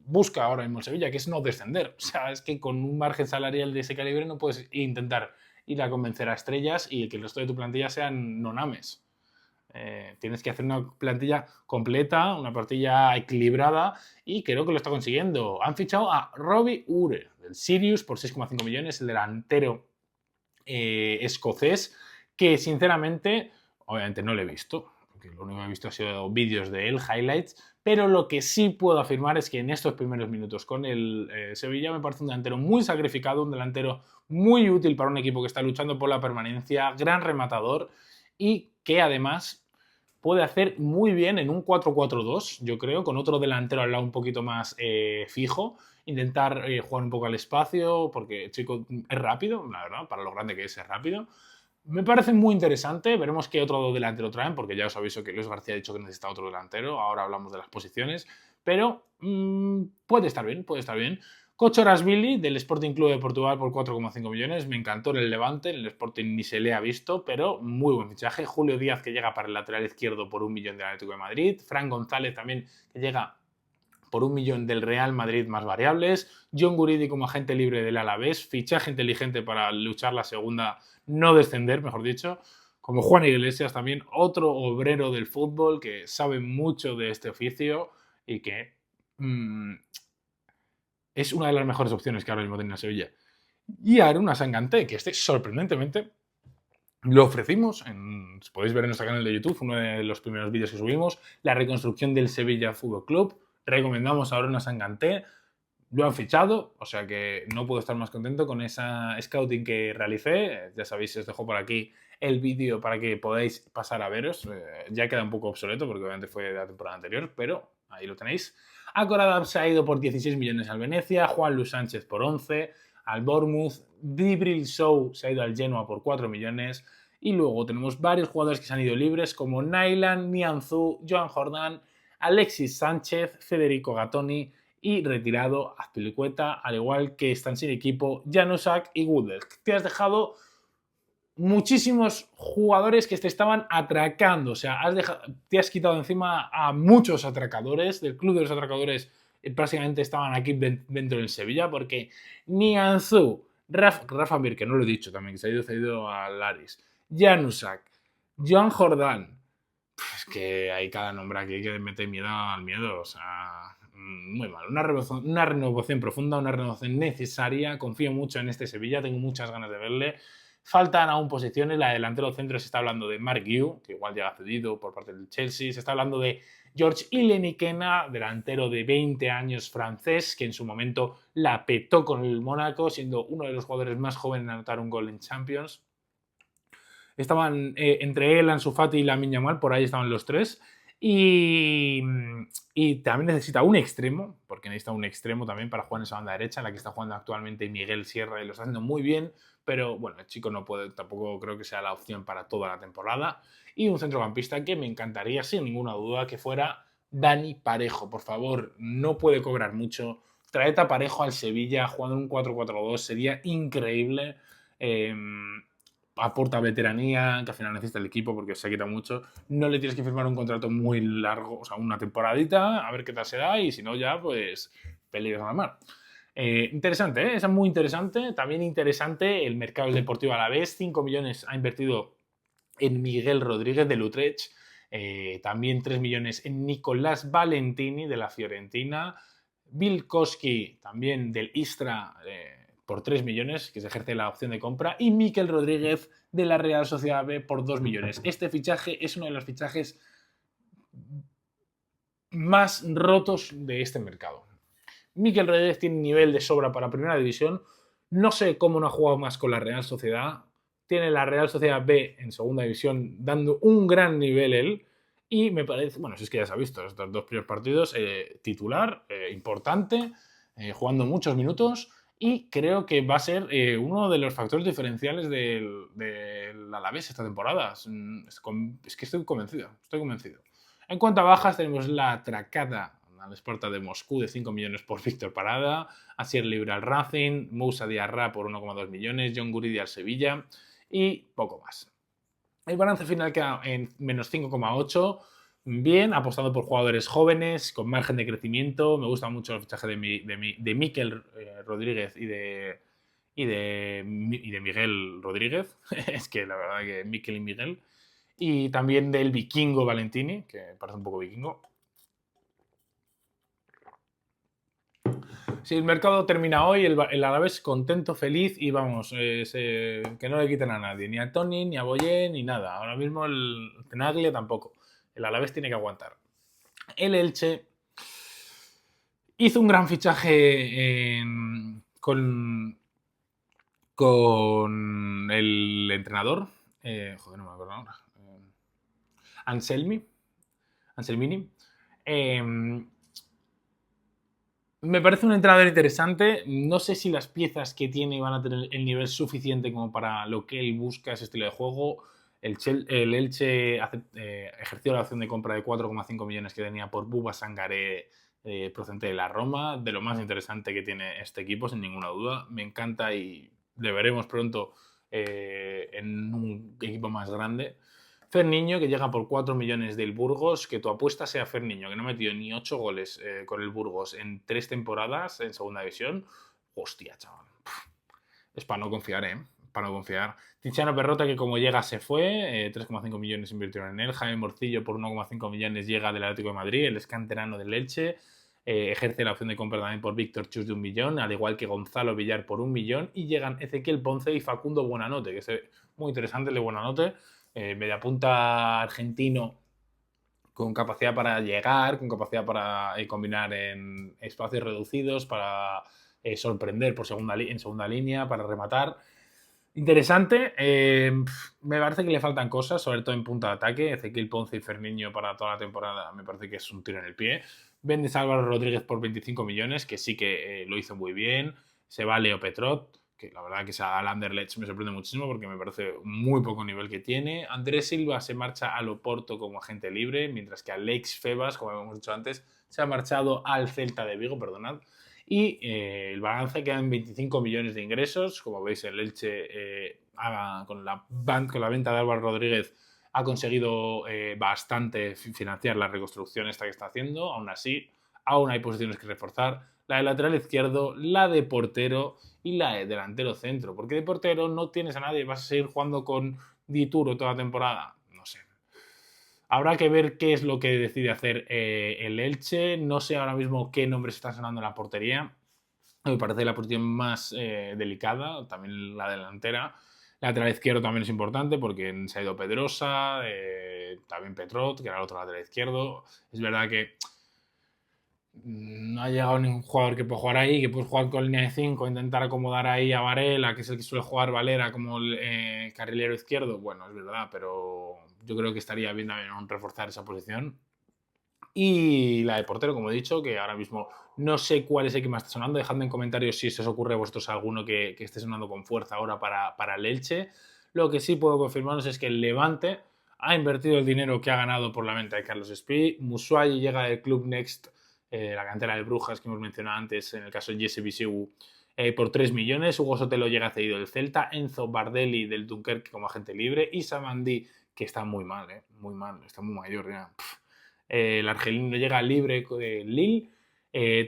busca ahora mismo el Sevilla, que es no descender. O sea, es que con un margen salarial de ese calibre no puedes intentar ir a convencer a estrellas y que el resto de tu plantilla sean nonames. Tienes que hacer una plantilla completa, una plantilla equilibrada y creo que lo está consiguiendo. Han fichado a Robbie Ure del Sirius por 6,5 millones, el delantero escocés, que sinceramente, obviamente no lo he visto, porque lo único que he visto ha sido vídeos de él, highlights, pero lo que sí puedo afirmar es que en estos primeros minutos con el Sevilla me parece un delantero muy sacrificado, un delantero muy útil para un equipo que está luchando por la permanencia, gran rematador y que además puede hacer muy bien en un 4-4-2, yo creo, con otro delantero al lado un poquito más fijo, intentar jugar un poco al espacio, porque el chico es rápido, la verdad, para lo grande que es rápido. Me parece muy interesante, veremos qué otro delantero traen, porque ya os aviso que Luis García ha dicho que necesita otro delantero, ahora hablamos de las posiciones, pero puede estar bien, puede estar bien. Billy del Sporting Club de Portugal por 4,5 millones, me encantó en el Levante, en el Sporting ni se le ha visto, pero muy buen fichaje. Julio Díaz que llega para el lateral izquierdo por 1 millón del Atlético de Madrid, Fran González también que llega por 1 millón del Real Madrid más variables, John Guridi como agente libre del Alavés, fichaje inteligente para luchar la segunda, no descender, mejor dicho, como Juan Iglesias también, otro obrero del fútbol que sabe mucho de este oficio y que es una de las mejores opciones que ahora mismo tiene Sevilla. Y Aruna Sanganté, que sorprendentemente lo ofrecimos, podéis ver en nuestro canal de YouTube, uno de los primeros vídeos que subimos, la reconstrucción del Sevilla Fútbol Club. Recomendamos a Aruna Sanganté, lo han fichado, o sea que no puedo estar más contento con esa scouting que realicé. Ya sabéis, os dejo por aquí el vídeo para que podáis pasar a veros. Ya queda un poco obsoleto porque obviamente fue de la temporada anterior, pero ahí lo tenéis. Akorada se ha ido por 16 millones al Venecia, Juan Luis Sánchez por 11, al Bournemouth, Djibril Sow se ha ido al Genoa por 4 millones y luego tenemos varios jugadores que se han ido libres como Nailan, Nianzou, Joan Jordán, Alexis Sánchez, Federico Gattoni y retirado Azpilicueta, al igual que están sin equipo Janusak y Woodel. Te has dejado muchísimos jugadores que te estaban atracando, o sea, te has quitado encima a muchos atracadores, del club de los atracadores prácticamente estaban aquí dentro del Sevilla, porque Nianzou, Rafa Mir, que no lo he dicho también, que se ha ido cedido a Laris, Janusak, Joan Jordán, es que hay cada nombre aquí que mete miedo al miedo, o sea, muy mal. Una renovación profunda, una renovación necesaria. Confío mucho en este Sevilla, tengo muchas ganas de verle. Faltan aún posiciones. La delantero centro se está hablando de Mark Yu, que igual ya ha cedido por parte del Chelsea. Se está hablando de George Ilenikena, delantero de 20 años francés, que en su momento la petó con el Mónaco, siendo uno de los jugadores más jóvenes en anotar un gol en Champions. Estaban entre él, Ansu Fati y Lamine Yamal, por ahí estaban los tres. Y también necesita un extremo, porque necesita un extremo también para jugar en esa banda derecha, en la que está jugando actualmente Miguel Sierra y lo está haciendo muy bien, pero bueno, el chico no puede, tampoco creo que sea la opción para toda la temporada. Y un centrocampista que me encantaría, sin ninguna duda, que fuera Dani Parejo. Por favor, no puede cobrar mucho. Traed a Parejo al Sevilla jugando un 4-4-2, sería increíble. Aporta veteranía, que al final necesita el equipo porque se quita mucho. No le tienes que firmar un contrato muy largo, o sea, una temporadita, a ver qué tal se da, y si no ya, pues, peligros a la mar. Interesante, ¿eh? Es muy interesante. También interesante el mercado del Deportivo Alavés. 5 millones ha invertido en Miguel Rodríguez del Utrecht. También 3 millones en Nicolás Valentini de la Fiorentina. Vilkoski, también del Istra, por 3 millones, que se ejerce la opción de compra. Y Mikel Rodríguez de la Real Sociedad B por 2 millones. Este fichaje es uno de los fichajes más rotos de este mercado. Mikel Rodríguez tiene nivel de sobra para primera división. No sé cómo no ha jugado más con la Real Sociedad. Tiene la Real Sociedad B en segunda división dando un gran nivel él. Y me parece, bueno, si es que ya se ha visto estos 2 primeros partidos, titular, importante, jugando muchos minutos. Y creo que va a ser uno de los factores diferenciales del Alavés esta temporada. Es que estoy convencido, estoy convencido. En cuanto a bajas, tenemos la atracada al Sparta de Moscú de 5 millones por Víctor Parada, Asier Libre al Racing, Moussa Diarra por 1,2 millones, John Guridi al Sevilla y poco más. El balance final queda en menos 5,8. Bien, apostando por jugadores jóvenes, con margen de crecimiento. Me gusta mucho el fichaje de Mikel Rodríguez y de Miguel Rodríguez. Es que la verdad que Mikel y Miguel. Y también del vikingo Valentini, que parece un poco vikingo. Si el mercado termina hoy, el Alavés contento, feliz y vamos, que no le quiten a nadie, ni a Toni, ni a Boyé, ni nada. Ahora mismo el Tenaglia tampoco. El Alavés tiene que aguantar. El Elche hizo un gran fichaje con el entrenador. Joder, no me acuerdo ahora. Anselmini. Me parece un entrenador interesante. No sé si las piezas que tiene van a tener el nivel suficiente como para lo que él busca, ese estilo de juego. El Elche ejerció la opción de compra de 4,5 millones que tenía por Buba Sangaré, procedente de la Roma. De lo más interesante que tiene este equipo, sin ninguna duda. Me encanta y le veremos pronto en un equipo más grande. Ferniño, que llega por 4 millones del Burgos, que tu apuesta sea Ferniño, que no ha metido ni 8 goles con el Burgos en 3 temporadas en segunda división. Hostia, chaval. Es para no confiar, para no confiar. Tiziano Perrota, que como llega se fue, 3,5 millones invirtieron en él. Jaime Morcillo por 1,5 millones llega del Atlético de Madrid, el escanterano del Elche. Ejerce la opción de compra también por Víctor Chus de 1 millón, al igual que Gonzalo Villar por 1 millón. Y llegan Ezequiel Ponce y Facundo Buenanote, que es muy interesante el de Buenanote. Mediapunta argentino con capacidad para llegar, con capacidad para combinar en espacios reducidos, para sorprender en segunda línea, para rematar. Interesante. Me parece que le faltan cosas, sobre todo en punta de ataque. Ezequiel Ponce y Ferniño para toda la temporada me parece que es un tiro en el pie. Vendes a Álvaro Rodríguez por 25 millones, que sí que lo hizo muy bien. Se va Leo Petrot, que la verdad que sea al Anderlecht me sorprende muchísimo porque me parece muy poco nivel que tiene. Andrés Silva se marcha al Oporto como agente libre, mientras que Alex Febas, como hemos dicho antes, se ha marchado al Celta de Vigo, perdonad. Y el balance queda en 25 millones de ingresos. Como veis, el Elche con la venta de Álvaro Rodríguez ha conseguido bastante financiar la reconstrucción esta que está haciendo. Aún así, aún hay posiciones que reforzar. La de lateral izquierdo, la de portero y la de delantero centro. Porque de portero no tienes a nadie. Vas a seguir jugando con Dituro toda la temporada. No sé. Habrá que ver qué es lo que decide hacer el Elche. No sé ahora mismo qué nombres están sonando en la portería. Me parece la posición más delicada, también la delantera. Lateral izquierdo también es importante porque se ha ido Pedrosa, también Petrot, que era el otro lateral izquierdo. Es verdad que no ha llegado ningún jugador que pueda jugar ahí, que puede jugar con línea de 5, intentar acomodar ahí a Varela, que es el que suele jugar Valera como el carrilero izquierdo. Bueno, es verdad, pero yo creo que estaría bien también reforzar esa posición. Y la de portero, como he dicho, que ahora mismo no sé cuál es el que más está sonando. Dejadme en comentarios si se os ocurre a vosotros alguno que esté sonando con fuerza ahora para el Elche. Lo que sí puedo confirmaros es que el Levante ha invertido el dinero que ha ganado por la venta de Carlos Espí. Musuay llega del Club Next, la cantera de Brujas que hemos mencionado antes, en el caso de Jesse Bisiu, por 3 millones. Hugo Sotelo llega cedido del Celta. Enzo Bardelli del Dunkerque como agente libre. Y Samandi, que está muy mal, muy mal, está muy mayor ya. El argelino llega libre de Lille.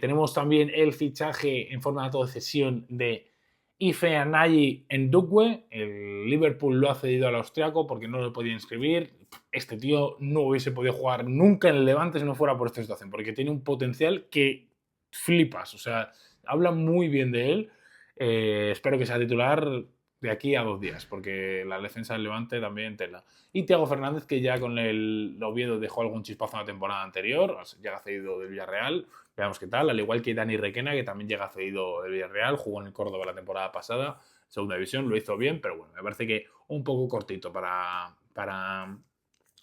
Tenemos también el fichaje en forma de cesión de Ifeanayi Ndukwe, el Liverpool lo ha cedido al austriaco porque no lo podía inscribir. Este tío no hubiese podido jugar nunca en el Levante si no fuera por esta situación, porque tiene un potencial que flipas. O sea, habla muy bien de él. Espero que sea titular de aquí a 2 días, porque la defensa del Levante también tela. Y Thiago Fernández, que ya con el Oviedo dejó algún chispazo en la temporada anterior, llega cedido del Villarreal, veamos qué tal, al igual que Dani Requena, que también llega cedido del Villarreal, jugó en el Córdoba la temporada pasada, segunda división, lo hizo bien, pero bueno, me parece que un poco cortito para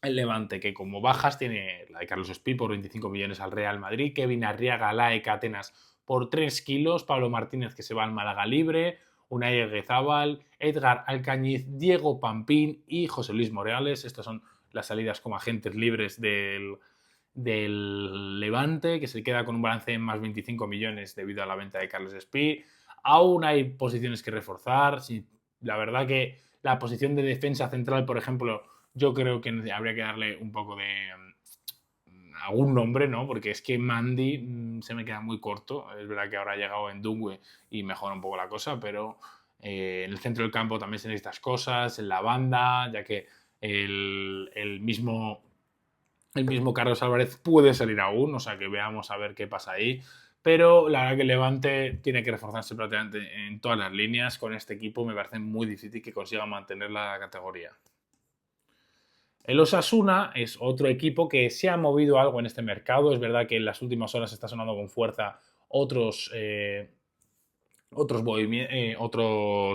el Levante, que como bajas tiene la de Carlos Espí por 25 millones al Real Madrid, Kevin Arriaga, Laek Atenas por 3 kilos, Pablo Martínez que se va al Málaga libre, Unai Eguezábal, Edgar Alcañiz, Diego Pampín y José Luis Morales. Estas son las salidas como agentes libres del Levante, que se queda con un balance de más 25 millones debido a la venta de Carlos Espí. Aún hay posiciones que reforzar. Sí, la verdad que la posición de defensa central, por ejemplo, yo creo que habría que darle un poco de algún nombre, ¿no? Porque es que Mandy se me queda muy corto. Es verdad que ahora ha llegado en Dungwe y mejora un poco la cosa, pero en el centro del campo también se necesitan cosas, en la banda, ya que el mismo Carlos Álvarez puede salir aún, o sea que veamos a ver qué pasa ahí. Pero la verdad que el Levante tiene que reforzarse prácticamente en todas las líneas. Con este equipo me parece muy difícil que consiga mantener la categoría. El Osasuna es otro equipo que se ha movido algo en este mercado. Es verdad que en las últimas horas está sonando con fuerza otros, otros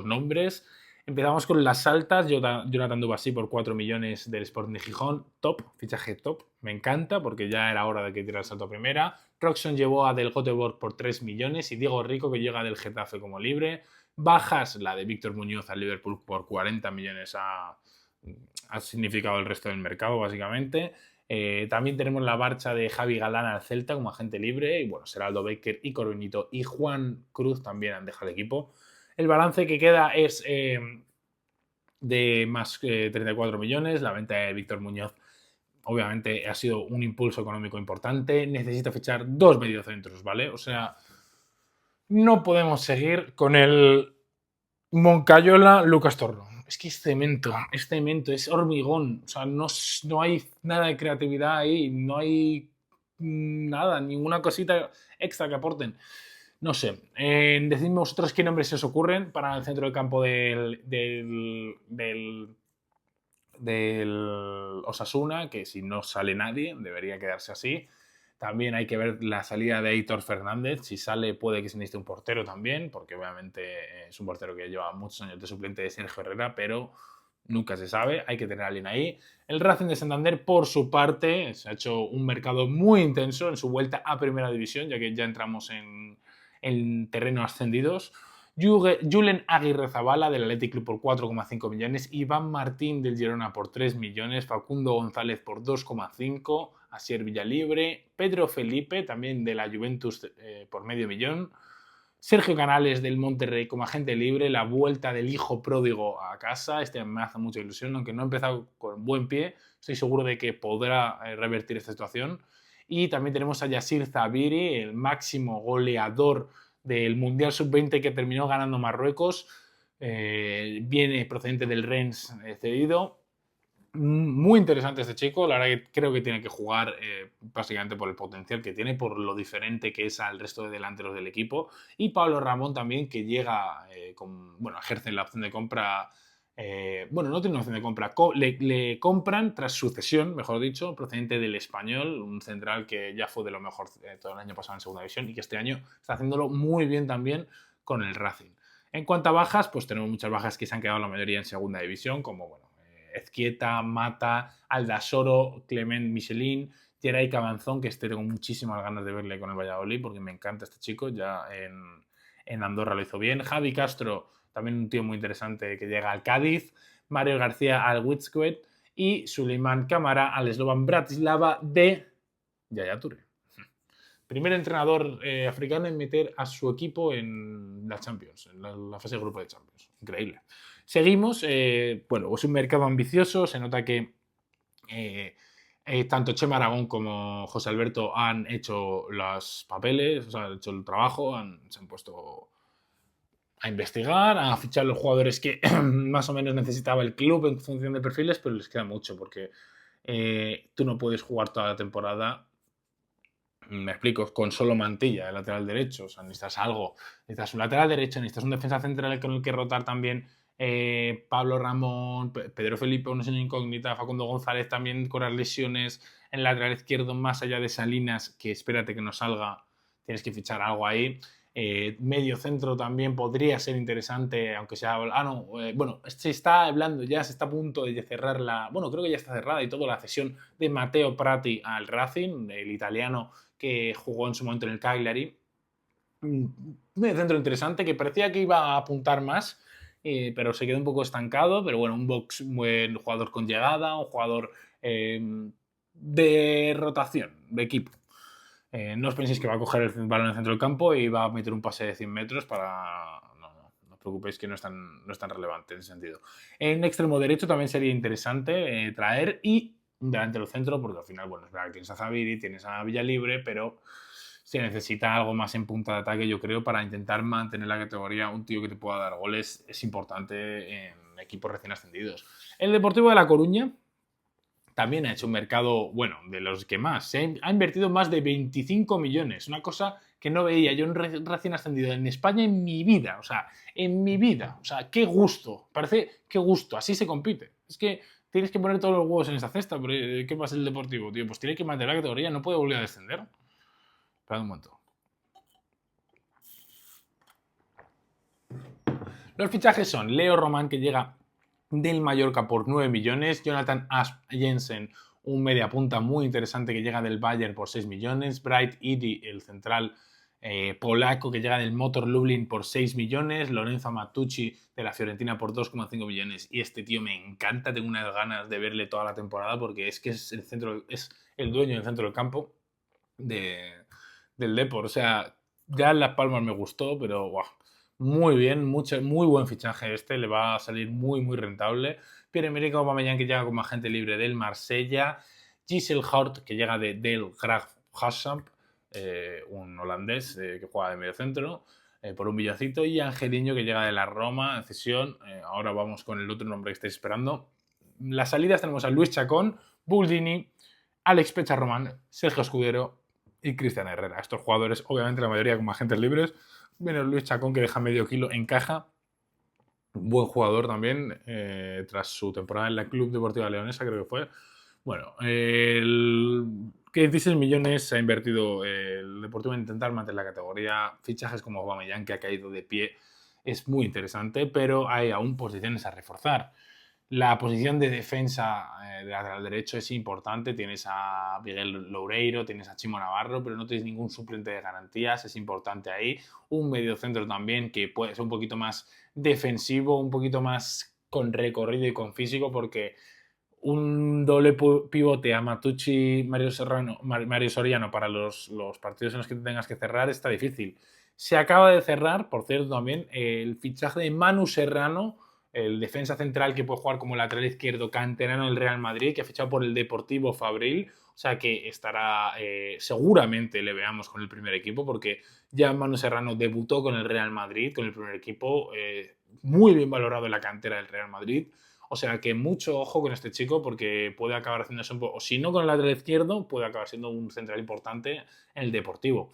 nombres. Empezamos con las altas. Jonathan Dubassi por 4 millones del Sporting de Gijón. Top, fichaje top. Me encanta porque ya era hora de que tirara el salto a primera. Roxon llevó a Del Göteborg por 3 millones y Diego Rico que llega del Getafe como libre. Bajas la de Víctor Muñoz al Liverpool por 40 millones ha significado el resto del mercado, básicamente. También tenemos la marcha de Javi Galán al Celta como agente libre. Y bueno, Seraldo Becker y Corvinito y Juan Cruz también han dejado el equipo. El balance que queda es de más 34 millones. La venta de Víctor Muñoz, obviamente, ha sido un impulso económico importante. Necesita fichar 2 mediocentros, ¿vale? O sea, no podemos seguir con el Moncayola Lucas Torno. Es que es cemento, es hormigón. O sea, no hay nada de creatividad ahí, no hay nada, ninguna cosita extra que aporten. No sé, decidme vosotros qué nombres se os ocurren para el centro del campo del Osasuna, que si no sale nadie, debería quedarse así. También hay que ver la salida de Heitor Fernández. Si sale, puede que se necesite un portero también, porque obviamente es un portero que lleva muchos años de suplente de Sergio Herrera, pero nunca se sabe. Hay que tener a alguien ahí. El Racing de Santander, por su parte, se ha hecho un mercado muy intenso en su vuelta a Primera División, ya que ya entramos en terreno ascendidos. Julen Aguirre Zabala del Athletic Club por 4,5 millones, Iván Martín del Girona por 3 millones, Facundo González por 2,5, Asier Villalibre, Pedro Felipe también de la Juventus por medio millón, Sergio Canales del Monterrey como agente libre, la vuelta del hijo pródigo a casa. Este me hace mucha ilusión, aunque no ha empezado con buen pie, estoy seguro de que podrá revertir esta situación. Y también tenemos a Yassir Zabiri, el máximo goleador del Mundial Sub-20 que terminó ganando Marruecos. Viene procedente del Rennes cedido. Muy interesante este chico, la verdad que creo que tiene que jugar básicamente por el potencial que tiene, por lo diferente que es al resto de delanteros del equipo. Y Pablo Ramón también, que llega ejerce la opción de compra. No tiene una opción de compra, le compran tras su cesión, mejor dicho, procedente del Español, un central que ya fue de lo mejor todo el año pasado en segunda división y que este año está haciéndolo muy bien también con el Racing. En cuanto a bajas, pues tenemos muchas bajas que se han quedado la mayoría en segunda división, como Ezquieta, Mata, Aldasoro, Clement Michelin, Geray Cabanzón, que tengo muchísimas ganas de verle con el Valladolid porque me encanta este chico, ya en Andorra lo hizo bien. Javi Castro, también un tío muy interesante que llega al Cádiz, Mario García al Witsquet y Suleiman Camara al Slovan Bratislava de Yaya Touré. Primer entrenador africano en meter a su equipo en la Champions, en la fase de grupo de Champions. Increíble. Seguimos. Es un mercado ambicioso. Se nota que tanto Chema Aragón como José Alberto han hecho los papeles, o sea, han hecho el trabajo, se han puesto a investigar, a fichar los jugadores que más o menos necesitaba el club en función de perfiles, pero les queda mucho porque tú no puedes jugar toda la temporada, me explico, con solo Mantilla, el lateral derecho. O sea, necesitas algo. Necesitas un lateral derecho, necesitas un defensa central con el que rotar también. Pablo Ramón, Pedro Felipe, una incógnita, Facundo González también con las lesiones. En el lateral izquierdo, más allá de Salinas, que espérate que no salga, tienes que fichar algo ahí. Medio centro también podría ser interesante, aunque sea. No, bueno, se está hablando ya, se está a punto de cerrar la. Bueno, creo que ya está cerrada y todo, la cesión de Matteo Prati al Racing, el italiano que jugó en su momento en el Cagliari. Un medio centro interesante que parecía que iba a apuntar más, pero se quedó un poco estancado. Pero bueno, un buen jugador con llegada, un jugador de rotación, de equipo. No os penséis que va a coger el balón en el centro del campo y va a meter un pase de 100 metros para. No os preocupéis que no es tan relevante en ese sentido. En extremo derecho también sería interesante traer y un delantero centro, porque al final, bueno, es verdad que tienes a Zaviri, tienes a Villalibre, pero se necesita algo más en punta de ataque, yo creo, para intentar mantener la categoría. Un tío que te pueda dar goles es importante en equipos recién ascendidos. El Deportivo de La Coruña también ha hecho un mercado, bueno, de los que más. Ha invertido más de 25 millones, una cosa que no veía yo en recién ascendido en España en mi vida. O sea, en mi vida. O sea, qué gusto. Parece, qué gusto. Así se compite. Es que tienes que poner todos los huevos en esa cesta. Pero ¿qué pasa el Deportivo, tío? Pues tiene que mantener la categoría, no puede volver a descender. Espera un momento. Los fichajes son Leo Román, que llega del Mallorca por 9 millones, Jonathan Asp Jensen, un media punta muy interesante que llega del Bayern por 6 millones, Bright Eddy, el central polaco que llega del Motor Lublin por 6 millones, Lorenzo Matucci de la Fiorentina por 2,5 millones. Y este tío me encanta, tengo unas ganas de verle toda la temporada porque es que es el dueño del centro del campo del Depor. O sea, ya en Las Palmas me gustó, pero wow, muy bien, muy buen fichaje este, le va a salir muy, muy rentable. Pierre-Emerick Aubameyang, que llega como agente libre del Marsella. Giselle Hort, que llega del Graaf Hassamp, un holandés que juega de medio centro, por un millocito. Y Angeliño, que llega de la Roma, en cesión. Ahora vamos con el otro nombre que estáis esperando. Las salidas tenemos a Luis Chacón, Buldini, Alex Pecharroman, Sergio Escudero y Cristian Herrera. Estos jugadores, obviamente la mayoría como agentes libres, menos Luis Chacón, que deja medio kilo en caja. Buen jugador también, tras su temporada en la Club Deportiva Leonesa, creo que fue. Bueno, que 16 millones se ha invertido el Deportivo en intentar mantener la categoría. Fichajes como Aubameyang, que ha caído de pie, es muy interesante, pero hay aún posiciones a reforzar. La posición de defensa de lateral derecho es importante. Tienes a Miguel Loureiro, tienes a Chimo Navarro, pero no tienes ningún suplente de garantías. Es importante ahí. Un mediocentro también que puede ser un poquito más defensivo, un poquito más con recorrido y con físico, porque un doble pivote a Matucci, Mario Soriano para los partidos en los que tengas que cerrar está difícil. Se acaba de cerrar, por cierto, también el fichaje de Manu Serrano, el defensa central que puede jugar como lateral izquierdo, canterano del Real Madrid, que ha fichado por el Deportivo Fabril. O sea que estará, seguramente le veamos con el primer equipo, porque ya Manu Serrano debutó con el Real Madrid, con el primer equipo, muy bien valorado en la cantera del Real Madrid. O sea que mucho ojo con este chico, porque puede acabar haciéndose un poco, o si no con el lateral izquierdo, puede acabar siendo un central importante en el Deportivo.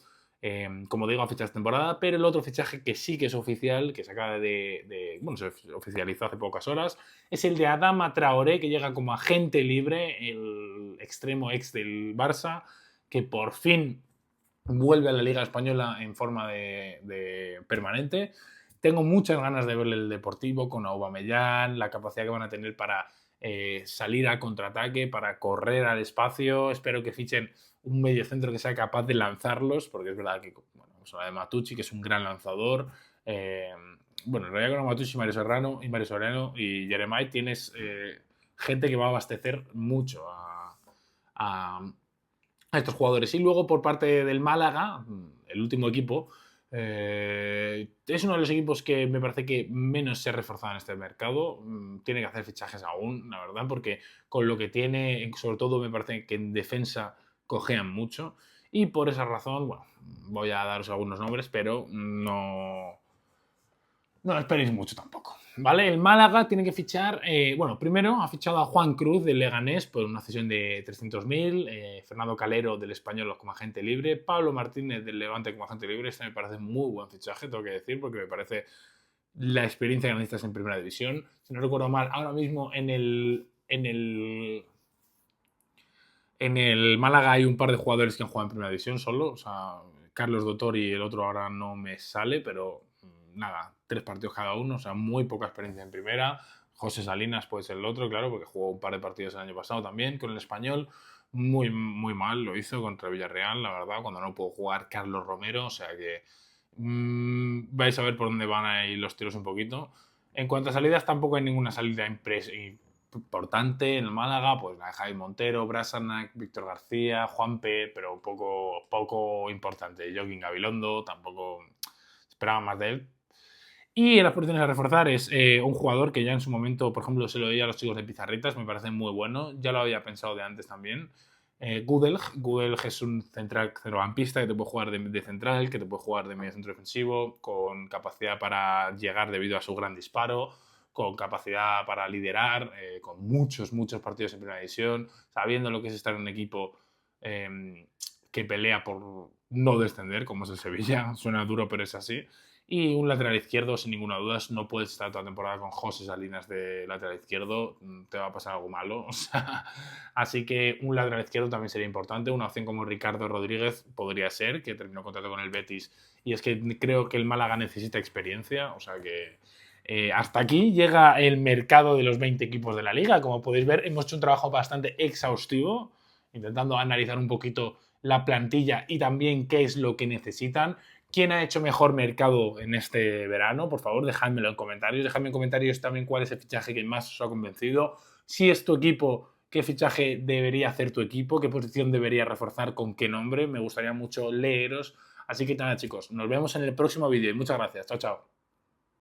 Como digo, a fichas de temporada, pero el otro fichaje que sí que es oficial, que se acaba bueno, se oficializó hace pocas horas, es el de Adama Traoré, que llega como agente libre, el extremo ex del Barça, que por fin vuelve a la Liga Española en forma de permanente. Tengo muchas ganas de verle el Deportivo con Aubameyang, la capacidad que van a tener para salir a contraataque, para correr al espacio. Espero que fichen un mediocentro que sea capaz de lanzarlos, porque es verdad que, bueno, vamos a hablar de Matucci, que es un gran lanzador. Bueno, en realidad con Matucci, Mario Serrano y Jeremiah tienes gente que va a abastecer mucho a estos jugadores. Y luego por parte del Málaga, el último equipo, es uno de los equipos que me parece que menos se ha reforzado en este mercado. Tiene que hacer fichajes aún, la verdad, porque con lo que tiene, sobre todo me parece que en defensa cojean mucho. Y por esa razón, bueno, voy a daros algunos nombres, pero No esperéis mucho tampoco. ¿Vale? El Málaga tiene que fichar, bueno, primero ha fichado a Juan Cruz del Leganés por una cesión de 300.000, Fernando Calero del Español como agente libre, Pablo Martínez del Levante como agente libre. Este me parece muy buen fichaje, tengo que decir, porque me parece la experiencia que necesitas en primera división. Si no recuerdo mal, ahora mismo en el Málaga hay un par de jugadores que han jugado en primera división solo, o sea, Carlos Dottori y el otro ahora no me sale, pero nada, 3 partidos cada uno, o sea, muy poca experiencia en primera. José Salinas puede ser el otro, claro, porque jugó un par de partidos el año pasado también con el Español. Muy, muy mal lo hizo contra Villarreal, la verdad, cuando no pudo jugar Carlos Romero, o sea que vais a ver por dónde van a ir los tiros un poquito. En cuanto a salidas, tampoco hay ninguna salida importante en el Málaga, pues la de Javi Montero, Brasanac, Víctor García, Juanpe, pero poco importante. Joaquín Gabilondo, tampoco esperaba más de él. Y en las posiciones a reforzar es un jugador que ya en su momento, por ejemplo, se lo veía a los chicos de Pizarritas, me parece muy bueno, ya lo había pensado de antes también. Gudelj es un centrocampista que te puede jugar de central, que te puede jugar de medio centro defensivo, con capacidad para llegar debido a su gran disparo, con capacidad para liderar, con muchos partidos en primera división, sabiendo lo que es estar en un equipo que pelea por no descender, como es el Sevilla. Suena duro, pero es así. Y un lateral izquierdo, sin ninguna duda, no puedes estar toda la temporada con José Salinas de lateral izquierdo, te va a pasar algo malo. O sea, así que un lateral izquierdo también sería importante. Una opción como Ricardo Rodríguez podría ser, que terminó contrato con el Betis. Y es que creo que el Málaga necesita experiencia. O sea que hasta aquí llega el mercado de los 20 equipos de la liga. Como podéis ver, hemos hecho un trabajo bastante exhaustivo, intentando analizar un poquito la plantilla y también qué es lo que necesitan. ¿Quién ha hecho mejor mercado en este verano? Por favor, dejádmelo en comentarios. Dejadme en comentarios también cuál es el fichaje que más os ha convencido. Si es tu equipo, qué fichaje debería hacer tu equipo, qué posición debería reforzar, con qué nombre. Me gustaría mucho leeros. Así que nada, chicos, nos vemos en el próximo vídeo y muchas gracias. Chao, chao.